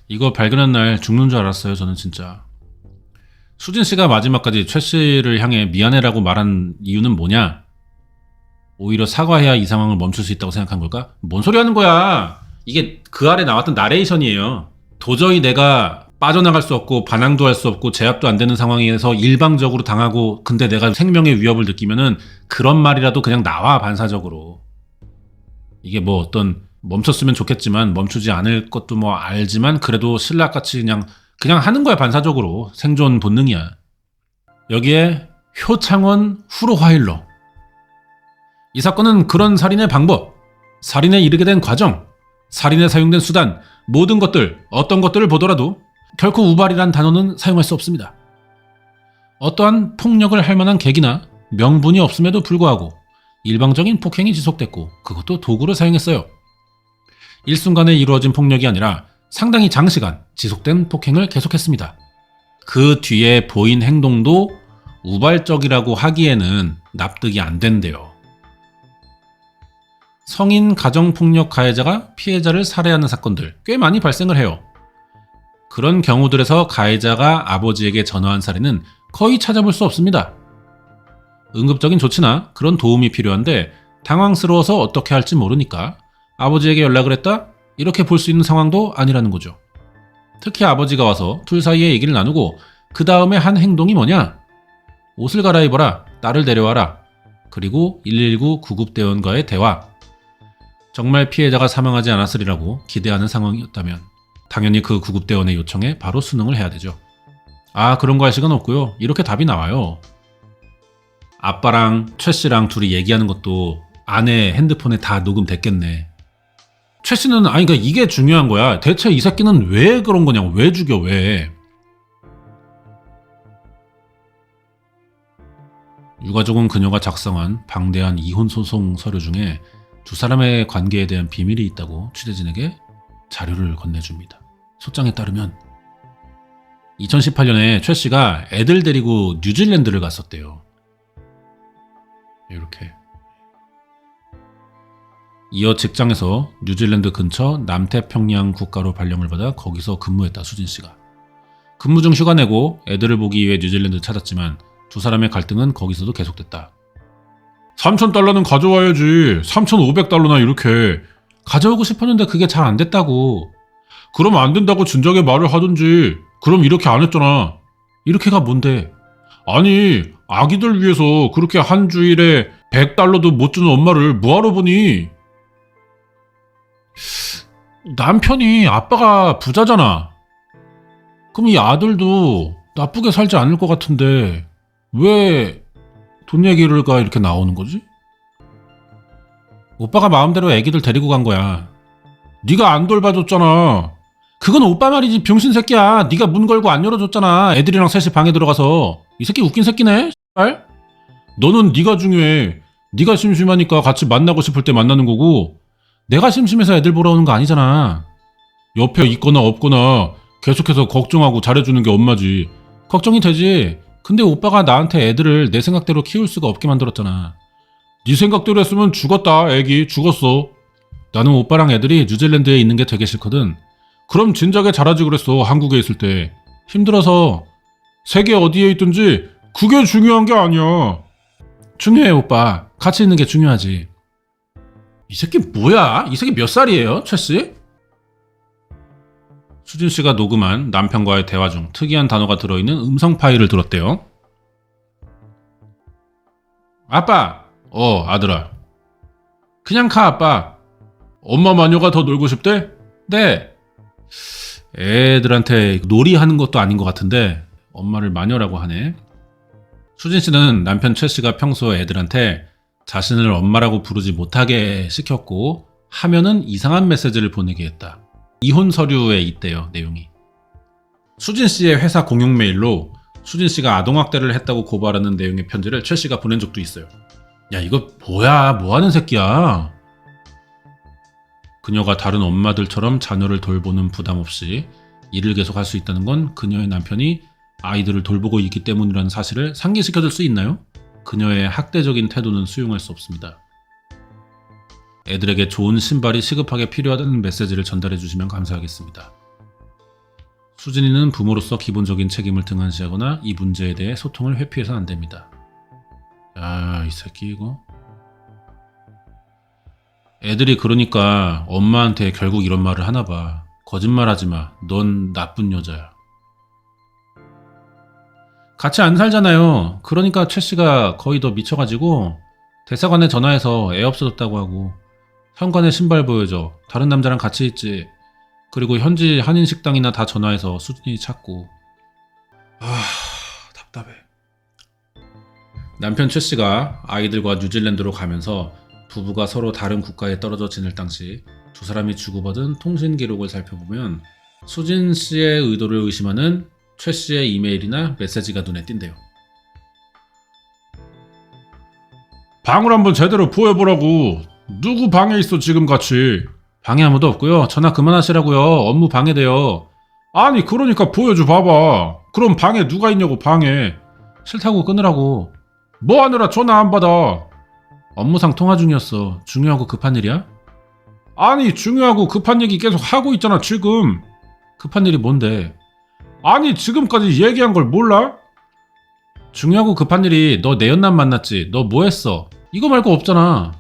Speaker 1: 이거 발견한 날 죽는 줄 알았어요, 저는 진짜. 수진 씨가 마지막까지 최 씨를 향해 미안해라고 말한 이유는 뭐냐? 오히려 사과해야 이 상황을 멈출 수 있다고 생각한 걸까? 뭔 소리 하는 거야? 이게 그 아래 나왔던 나레이션이에요. 도저히 내가 빠져나갈 수 없고 반항도 할 수 없고 제압도 안 되는 상황에서 일방적으로 당하고 근데 내가 생명의 위협을 느끼면은 그런 말이라도 그냥 나와, 반사적으로. 이게 뭐 어떤 멈췄으면 좋겠지만 멈추지 않을 것도 뭐 알지만 그래도 신라같이 그냥 하는 거야, 반사적으로. 생존 본능이야. 여기에 효창원 후로화일러. 이 사건은 그런 살인의 방법, 살인에 이르게 된 과정, 살인에 사용된 수단, 모든 것들, 어떤 것들을 보더라도 결코 우발이란 단어는 사용할 수 없습니다. 어떠한 폭력을 할 만한 계기나 명분이 없음에도 불구하고 일방적인 폭행이 지속됐고 그것도 도구를 사용했어요. 일순간에 이루어진 폭력이 아니라 상당히 장시간 지속된 폭행을 계속했습니다. 그 뒤에 보인 행동도 우발적이라고 하기에는 납득이 안 된대요. 성인 가정폭력 가해자가 피해자를 살해하는 사건들 꽤 많이 발생을 해요. 그런 경우들에서 가해자가 아버지에게 전화한 사례는 거의 찾아볼 수 없습니다. 응급적인 조치나 그런 도움이 필요한데 당황스러워서 어떻게 할지 모르니까 아버지에게 연락을 했다? 이렇게 볼 수 있는 상황도 아니라는 거죠. 특히 아버지가 와서 둘 사이에 얘기를 나누고 그 다음에 한 행동이 뭐냐? 옷을 갈아입어라, 딸을 데려와라, 그리고 119 구급대원과의 대화. 정말 피해자가 사망하지 않았으리라고 기대하는 상황이었다면 당연히 그 구급대원의 요청에 바로 순응을 해야 되죠. 아, 그런 거 할 시간 없고요. 이렇게 답이 나와요. 아빠랑 최 씨랑 둘이 얘기하는 것도 아내 핸드폰에 다 녹음됐겠네. 최 씨는 그러니까 이게 중요한 거야. 대체 이 새끼는 왜 그런 거냐고. 왜 죽여, 왜. 유가족은 그녀가 작성한 방대한 이혼소송 서류 중에 두 사람의 관계에 대한 비밀이 있다고 취재진에게 자료를 건네줍니다. 소장에 따르면 2018년에 최 씨가 애들 데리고 뉴질랜드를 갔었대요. 이렇게. 이어 직장에서 뉴질랜드 근처 남태평양 국가로 발령을 받아 거기서 근무했다, 수진 씨가. 근무 중 휴가 내고 애들을 보기 위해 뉴질랜드를 찾았지만 두 사람의 갈등은 거기서도 계속됐다. 3,000달러는 가져와야지. 3,500달러나 이렇게. 가져오고 싶었는데 그게 잘 안 됐다고. 그럼 안 된다고 진작에 말을 하든지. 그럼 이렇게 안 했잖아. 이렇게가 뭔데? 아니, 아기들 위해서 그렇게 한 주일에 100달러도 못 주는 엄마를 뭐하러 보니? 남편이 아빠가 부자잖아. 그럼 이 아들도 나쁘게 살지 않을 것 같은데 왜 돈 얘기가 이렇게 나오는 거지? 오빠가 마음대로 애기들 데리고 간 거야. 네가 안 돌봐줬잖아. 그건 오빠 말이지, 병신 새끼야. 네가 문 걸고 안 열어줬잖아. 애들이랑 셋이 방에 들어가서. 이 새끼 웃긴 새끼네. 씨발. 너는 네가 중요해. 네가 심심하니까 같이 만나고 싶을 때 만나는 거고 내가 심심해서 애들 보러 오는 거 아니잖아. 옆에 있거나 없거나 계속해서 걱정하고 잘해주는 게 엄마지. 걱정이 되지. 근데 오빠가 나한테 애들을 내 생각대로 키울 수가 없게 만들었잖아. 네 생각대로 했으면 죽었다. 애기 죽었어. 나는 오빠랑 애들이 뉴질랜드에 있는 게 되게 싫거든. 그럼 진작에 잘하지 그랬어. 한국에 있을 때. 힘들어서. 세계 어디에 있든지 그게 중요한 게 아니야. 중요해 오빠. 같이 있는 게 중요하지. 이 새끼 뭐야? 이 새끼 몇 살이에요? 최씨? 수진씨가 녹음한 남편과의 대화 중 특이한 단어가 들어있는 음성 파일을 들었대요. 아빠! 아들아. 그냥 가 아빠. 엄마 마녀가 더 놀고 싶대? 네. 애들한테 놀이하는 것도 아닌 것 같은데 엄마를 마녀라고 하네. 수진씨는 남편 최씨가 평소 애들한테 자신을 엄마라고 부르지 못하게 시켰고 하면은 이상한 메시지를 보내게 했다. 이혼 서류에 있대요, 내용이. 수진씨의 회사 공용 메일로 수진씨가 아동학대를 했다고 고발하는 내용의 편지를 최씨가 보낸 적도 있어요. 야, 이거 뭐야? 뭐하는 새끼야? 그녀가 다른 엄마들처럼 자녀를 돌보는 부담 없이 일을 계속할 수 있다는 건 그녀의 남편이 아이들을 돌보고 있기 때문이라는 사실을 상기시켜줄 수 있나요? 그녀의 학대적인 태도는 수용할 수 없습니다. 애들에게 좋은 신발이 시급하게 필요하다는 메시지를 전달해 주시면 감사하겠습니다. 수진이는 부모로서 기본적인 책임을 등한시하거나 이 문제에 대해 소통을 회피해서는 안 됩니다. 야, 이 새끼 이거. 애들이 그러니까 엄마한테 결국 이런 말을 하나 봐. 거짓말하지 마. 넌 나쁜 여자야. 같이 안 살잖아요. 그러니까 최 씨가 거의 더 미쳐가지고 대사관에 전화해서 애 없어졌다고 하고 현관에 신발 보여줘. 다른 남자랑 같이 있지. 그리고 현지 한인 식당이나 다 전화해서 수진이 찾고. 답답해. 남편 최 씨가 아이들과 뉴질랜드로 가면서 부부가 서로 다른 국가에 떨어져 지낼 당시 두 사람이 주고받은 통신 기록을 살펴보면 수진 씨의 의도를 의심하는 최 씨의 이메일이나 메시지가 눈에 띈대요. 방을 한번 제대로 보여보라고. 누구 방에 있어 지금 같이. 방에 아무도 없고요. 전화 그만하시라고요. 업무 방해돼요. 아니 그러니까 보여줘 봐봐. 그럼 방에 누가 있냐고 방에. 싫다고 끊으라고. 뭐 하느라 전화 안 받아. 업무상 통화 중이었어. 중요하고 급한 일이야? 아니 중요하고 급한 얘기 계속 하고 있잖아 지금. 급한 일이 뭔데? 아니 지금까지 얘기한 걸 몰라? 중요하고 급한 일이 너 내연남 만났지? 너 뭐 했어? 이거 말고 없잖아.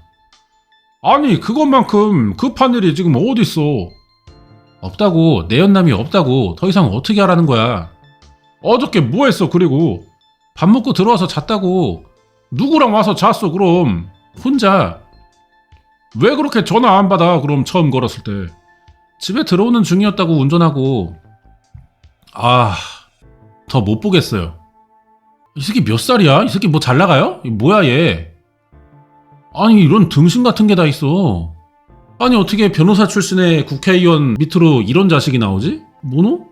Speaker 1: 아니 그것만큼 급한 일이 지금 어딨어? 없다고. 내연남이 없다고. 더 이상 어떻게 하라는 거야? 어저께 뭐 했어 그리고? 밥 먹고 들어와서 잤다고. 누구랑 와서 잤어 그럼? 혼자. 왜 그렇게 전화 안 받아 그럼 처음 걸었을 때? 집에 들어오는 중이었다고 운전하고. 더 못 보겠어요. 이 새끼 몇 살이야? 이 새끼 뭐 잘 나가요? 뭐야 얘? 아니 이런 등신 같은 게 다 있어. 아니 어떻게 변호사 출신의 국회의원 밑으로 이런 자식이 나오지? 뭐노?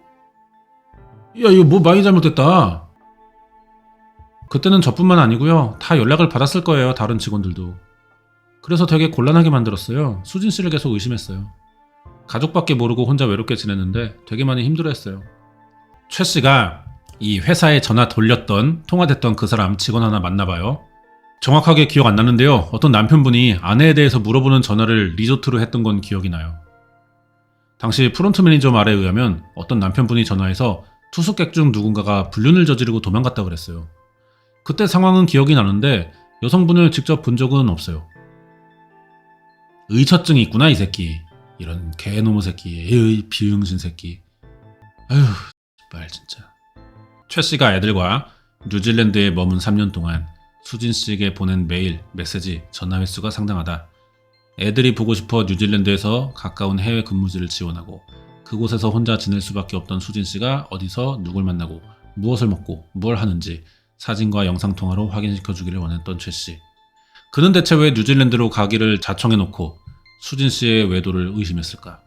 Speaker 1: 야 이거 뭐 많이 잘못됐다. 그때는 저뿐만 아니고요. 다 연락을 받았을 거예요. 다른 직원들도. 그래서 되게 곤란하게 만들었어요. 수진 씨를 계속 의심했어요. 가족밖에 모르고 혼자 외롭게 지냈는데 되게 많이 힘들어했어요. 최 씨가 이 회사에 전화 돌렸던 통화됐던 그 사람 직원 하나 만나봐요. 정확하게 기억 안 나는데요. 어떤 남편분이 아내에 대해서 물어보는 전화를 리조트로 했던 건 기억이 나요. 당시 프론트 매니저 말에 의하면 어떤 남편분이 전화해서 투숙객 중 누군가가 불륜을 저지르고 도망갔다고 그랬어요. 그때 상황은 기억이 나는데 여성분을 직접 본 적은 없어요. 의처증이 있구나 이 새끼. 이런 개놈의 새끼. 에이 비응신 새끼. 아휴 말 진짜. 최 씨가 애들과 뉴질랜드에 머문 3년 동안 수진 씨에게 보낸 메일, 메시지, 전화 횟수가 상당하다. 애들이 보고 싶어 뉴질랜드에서 가까운 해외 근무지를 지원하고 그곳에서 혼자 지낼 수밖에 없던 수진 씨가 어디서 누굴 만나고 무엇을 먹고 뭘 하는지 사진과 영상통화로 확인시켜 주기를 원했던 최 씨. 그는 대체 왜 뉴질랜드로 가기를 자청해놓고 수진 씨의 외도를 의심했을까?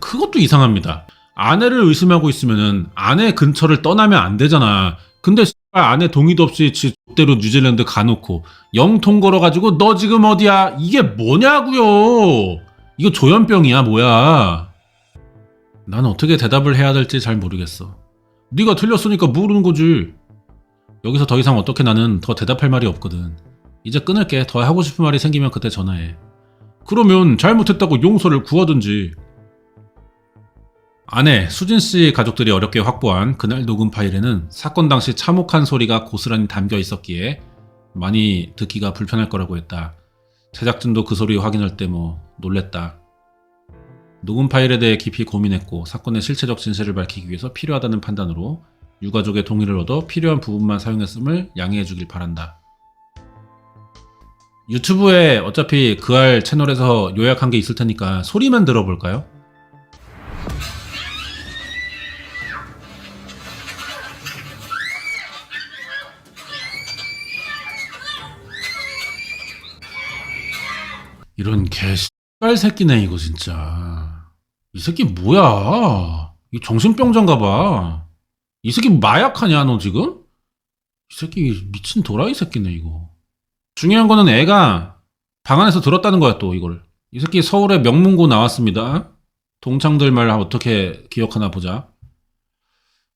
Speaker 1: 그것도 이상합니다. 아내를 의심하고 있으면은 아내 근처를 떠나면 안 되잖아. 근데 아내 동의도 없이 지대로 뉴질랜드 가놓고 영통 걸어가지고 너 지금 어디야? 이게 뭐냐고요? 이거 조현병이야 뭐야? 난 어떻게 대답을 해야 될지 잘 모르겠어. 네가 틀렸으니까 모르는 거지. 여기서 더 이상 어떻게 나는 더 대답할 말이 없거든. 이제 끊을게. 더 하고 싶은 말이 생기면 그때 전화해. 그러면 잘못했다고 용서를 구하든지. 아내 수진씨 가족들이 어렵게 확보한 그날 녹음 파일에는 사건 당시 참혹한 소리가 고스란히 담겨 있었기에 많이 듣기가 불편할 거라고 했다. 제작진도 그 소리 확인할 때 놀랬다. 녹음 파일에 대해 깊이 고민했고 사건의 실체적 진실을 밝히기 위해서 필요하다는 판단으로 유가족의 동의를 얻어 필요한 부분만 사용했음을 양해해 주길 바란다. 유튜브에 어차피 그알 채널에서 요약한 게 있을 테니까 소리만 들어볼까요? 이런 개씨발 새끼네 이거 진짜. 이 새끼 뭐야? 이 정신병자인가 봐. 이 새끼 마약하냐 너 지금? 이 새끼 미친 도라이 새끼네 이거. 중요한 거는 애가 방 안에서 들었다는 거야 또 이걸. 이 새끼 서울에 명문고 나왔습니다. 동창들 말 어떻게 기억하나 보자.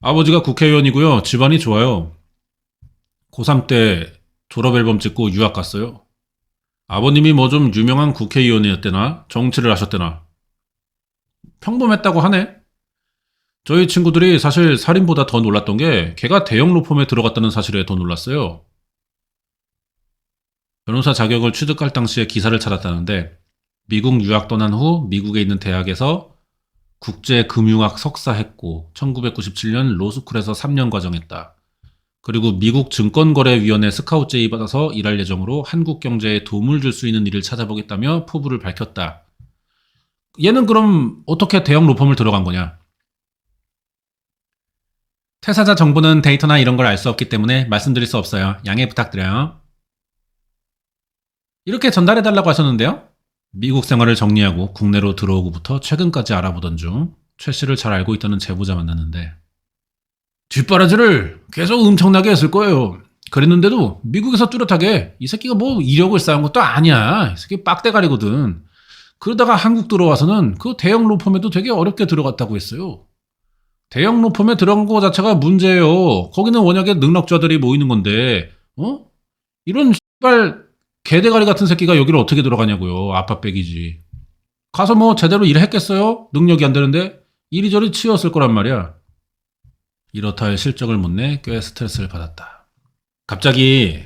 Speaker 1: 아버지가 국회의원이고요. 집안이 좋아요. 고3 때 졸업앨범 찍고 유학 갔어요. 아버님이 좀 유명한 국회의원이었대나 정치를 하셨대나. 평범했다고 하네. 저희 친구들이 사실 살인보다 더 놀랐던 게 걔가 대형 로펌에 들어갔다는 사실에 더 놀랐어요. 변호사 자격을 취득할 당시에 기사를 찾았다는데 미국 유학 떠난 후 미국에 있는 대학에서 국제금융학 석사했고 1997년 로스쿨에서 3년 과정했다. 그리고 미국 증권거래위원회 스카웃 제의 받아서 일할 예정으로 한국 경제에 도움을 줄 수 있는 일을 찾아보겠다며 포부를 밝혔다. 얘는 그럼 어떻게 대형 로펌을 들어간 거냐? 퇴사자 정보는 데이터나 이런 걸 알 수 없기 때문에 말씀드릴 수 없어요. 양해 부탁드려요. 이렇게 전달해달라고 하셨는데요. 미국 생활을 정리하고 국내로 들어오고부터 최근까지 알아보던 중 최 씨를 잘 알고 있다는 제보자 만났는데 뒷바라지를 계속 엄청나게 했을 거예요. 그랬는데도 미국에서 뚜렷하게 이 새끼가 이력을 쌓은 것도 아니야. 이 새끼 빡대가리거든. 그러다가 한국 들어와서는 그 대형 로펌에도 되게 어렵게 들어갔다고 했어요. 대형 로펌에 들어간 거 자체가 문제예요. 거기는 워낙에 능력자들이 모이는 건데 이런 씨발 개대가리 같은 새끼가 여기를 어떻게 들어가냐고요. 아빠백이지. 가서 제대로 일을 했겠어요? 능력이 안 되는데 이리저리 치였을 거란 말이야. 이렇다 할 실적을 못 내 꽤 스트레스를 받았다. 갑자기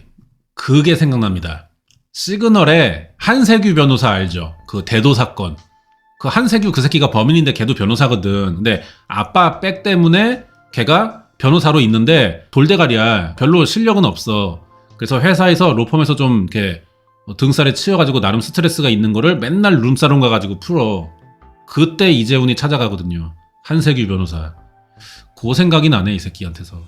Speaker 1: 그게 생각납니다. 시그널에 한세규 변호사 알죠? 그 대도 사건. 그 한세규 그 새끼가 범인인데 걔도 변호사거든. 근데 아빠 백 때문에 걔가 변호사로 있는데 돌대가리야. 별로 실력은 없어. 그래서 회사에서 로펌에서 좀 이렇게 등살에 치여가지고 나름 스트레스가 있는 거를 맨날 룸사롱 가가지고 풀어. 그때 이재훈이 찾아가거든요. 한세규 변호사. 그 생각이 나네 이 새끼한테서.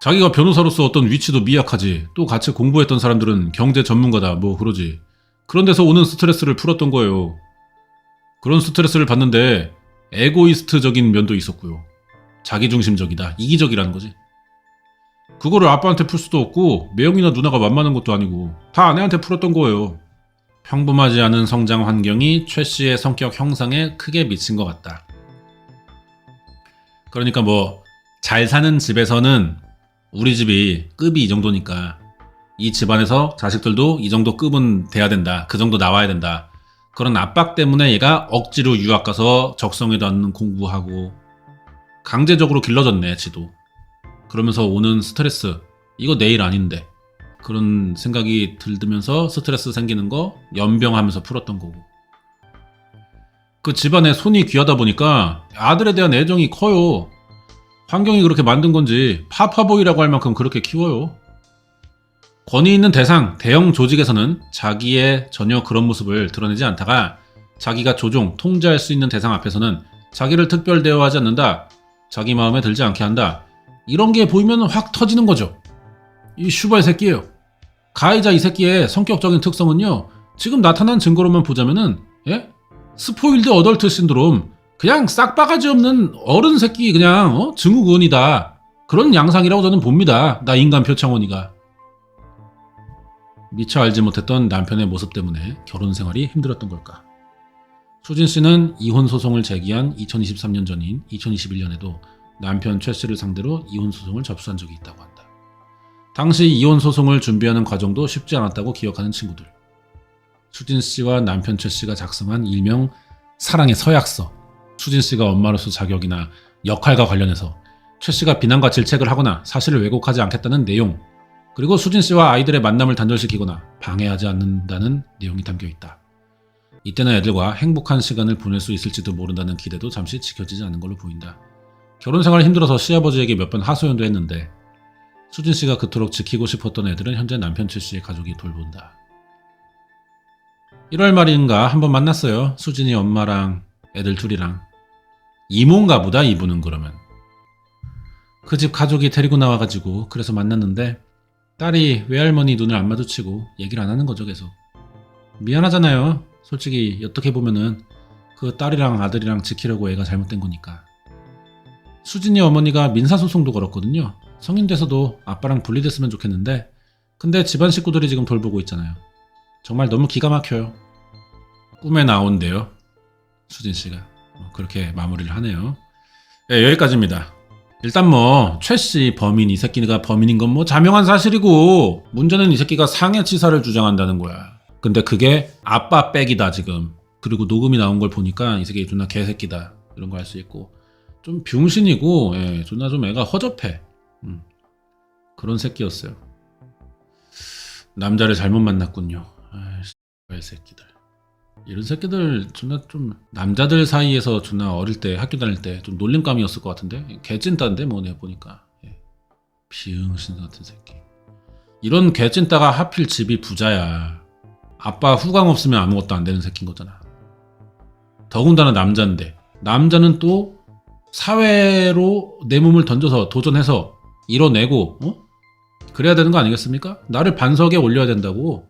Speaker 1: 자기가 변호사로서 어떤 위치도 미약하지. 또 같이 공부했던 사람들은 경제 전문가다 그러지. 그런 데서 오는 스트레스를 풀었던 거예요. 그런 스트레스를 받는데 에고이스트적인 면도 있었고요. 자기중심적이다. 이기적이라는 거지. 그거를 아빠한테 풀 수도 없고 매형이나 누나가 만만한 것도 아니고 다 아내한테 풀었던 거예요. 평범하지 않은 성장 환경이 최 씨의 성격 형상에 크게 미친 것 같다. 그러니까 잘 사는 집에서는 우리 집이 급이 이 정도니까 이 집안에서 자식들도 이 정도 급은 돼야 된다. 그 정도 나와야 된다. 그런 압박 때문에 얘가 억지로 유학 가서 적성에도 않는 공부하고 강제적으로 길러졌네 지도. 그러면서 오는 스트레스 이거 내 일 아닌데 그런 생각이 들면서 스트레스 생기는 거 연병하면서 풀었던 거고. 그 집안에 손이 귀하다 보니까 아들에 대한 애정이 커요. 환경이 그렇게 만든 건지 파파보이라고 할 만큼 그렇게 키워요. 권위 있는 대상, 대형 조직에서는 자기의 전혀 그런 모습을 드러내지 않다가 자기가 조종, 통제할 수 있는 대상 앞에서는 자기를 특별 대우하지 않는다. 자기 마음에 들지 않게 한다. 이런 게 보이면 확 터지는 거죠. 이 슈발 새끼예요. 가해자 이 새끼의 성격적인 특성은요. 지금 나타난 증거로만 보자면은 스포일드 어덜트 신드롬 그냥 싹바가지 없는 어른 새끼 그냥 증후군이다. 그런 양상이라고 저는 봅니다. 나 인간 표창원이가. 미처 알지 못했던 남편의 모습 때문에 결혼 생활이 힘들었던 걸까. 수진 씨는 이혼 소송을 제기한 2023년 전인 2021년에도 남편 최 씨를 상대로 이혼 소송을 접수한 적이 있다고 한다. 당시 이혼 소송을 준비하는 과정도 쉽지 않았다고 기억하는 친구들. 수진 씨와 남편 최 씨가 작성한 일명 사랑의 서약서, 수진 씨가 엄마로서 자격이나 역할과 관련해서 최 씨가 비난과 질책을 하거나 사실을 왜곡하지 않겠다는 내용, 그리고 수진 씨와 아이들의 만남을 단절시키거나 방해하지 않는다는 내용이 담겨 있다. 이때는 애들과 행복한 시간을 보낼 수 있을지도 모른다는 기대도 잠시 지켜지지 않는 걸로 보인다. 결혼 생활이 힘들어서 시아버지에게 몇 번 하소연도 했는데 수진 씨가 그토록 지키고 싶었던 애들은 현재 남편 최 씨의 가족이 돌본다. 1월 말인가 한번 만났어요. 수진이 엄마랑 애들 둘이랑. 이모인가 보다 이분은 그러면. 그 집 가족이 데리고 나와가지고 그래서 만났는데 딸이 외할머니 눈을 안 마주치고 얘기를 안 하는 거죠 계속. 미안하잖아요. 솔직히 어떻게 보면은 그 딸이랑 아들이랑 지키려고 애가 잘못된 거니까. 수진이 어머니가 민사소송도 걸었거든요. 성인 돼서도 아빠랑 분리됐으면 좋겠는데 근데 집안 식구들이 지금 돌보고 있잖아요. 정말 너무 기가 막혀요. 꿈에 나온대요. 수진씨가. 그렇게 마무리를 하네요. 네, 여기까지입니다. 일단 최 씨 범인, 이 새끼가 범인인 건 자명한 사실이고 문제는 이 새끼가 상해치사를 주장한다는 거야. 근데 그게 아빠 백이다 지금. 그리고 녹음이 나온 걸 보니까 이 새끼 존나 개새끼다 이런 거 알 수 있고 좀 병신이고 존나 좀 애가 허접해. 그런 새끼였어요. 남자를 잘못 만났군요. 아이 새끼들. 이런 새끼들 존나 좀 남자들 사이에서 존나 어릴 때 학교 다닐 때 좀 놀림감이었을 것 같은데 개찐따인데 내가 보니까 비응신 같은 새끼. 이런 개찐따가 하필 집이 부자야. 아빠 후광 없으면 아무것도 안 되는 새끼인 거잖아. 더군다나 남자인데 남자는 또 사회로 내 몸을 던져서 도전해서 이뤄내고 그래야 되는 거 아니겠습니까? 나를 반석에 올려야 된다고.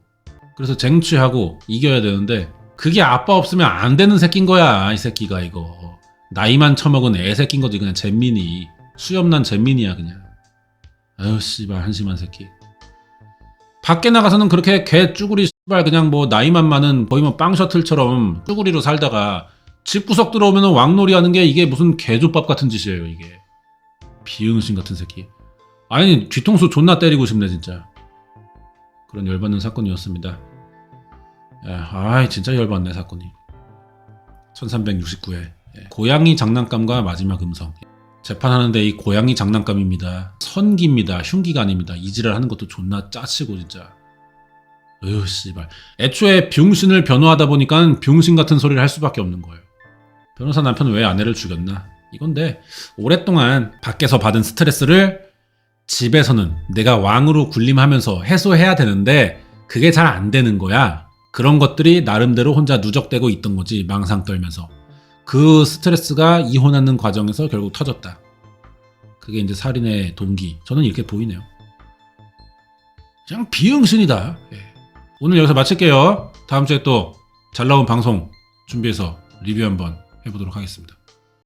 Speaker 1: 그래서 쟁취하고 이겨야 되는데 그게 아빠 없으면 안 되는 새끼인 거야. 이 새끼가 이거 나이만 처먹은 애 새끼인 거지. 그냥 잼민이 수염난 잼민이야 그냥. 아유 씨발 한심한 새끼. 밖에 나가서는 그렇게 개 쭈구리 씨발 그냥 나이만 많은 거의 빵 셔틀처럼 쭈구리로 살다가 집구석 들어오면 왕놀이 하는 게 이게 무슨 개조밥 같은 짓이에요 이게. 비응신 같은 새끼. 아니 뒤통수 존나 때리고 싶네 진짜. 그런 열받는 사건이었습니다. 아이 진짜 열받네 사건이. 1369회 고양이 장난감과 마지막 음성. 재판하는데 이 고양이 장난감입니다. 선기입니다. 흉기가 아닙니다. 이지랄 하는 것도 존나 짜치고 진짜. 으 씨발. 애초에 병신을 변호하다 보니까 병신 같은 소리를 할 수밖에 없는 거예요. 변호사 남편은 왜 아내를 죽였나? 이건데 오랫동안 밖에서 받은 스트레스를 집에서는 내가 왕으로 군림하면서 해소해야 되는데 그게 잘 안 되는 거야. 그런 것들이 나름대로 혼자 누적되고 있던 거지. 망상 떨면서. 그 스트레스가 이혼하는 과정에서 결국 터졌다. 그게 이제 살인의 동기. 저는 이렇게 보이네요. 그냥 비응신이다. 오늘 여기서 마칠게요. 다음 주에 또 잘 나온 방송 준비해서 리뷰 한번 해보도록 하겠습니다.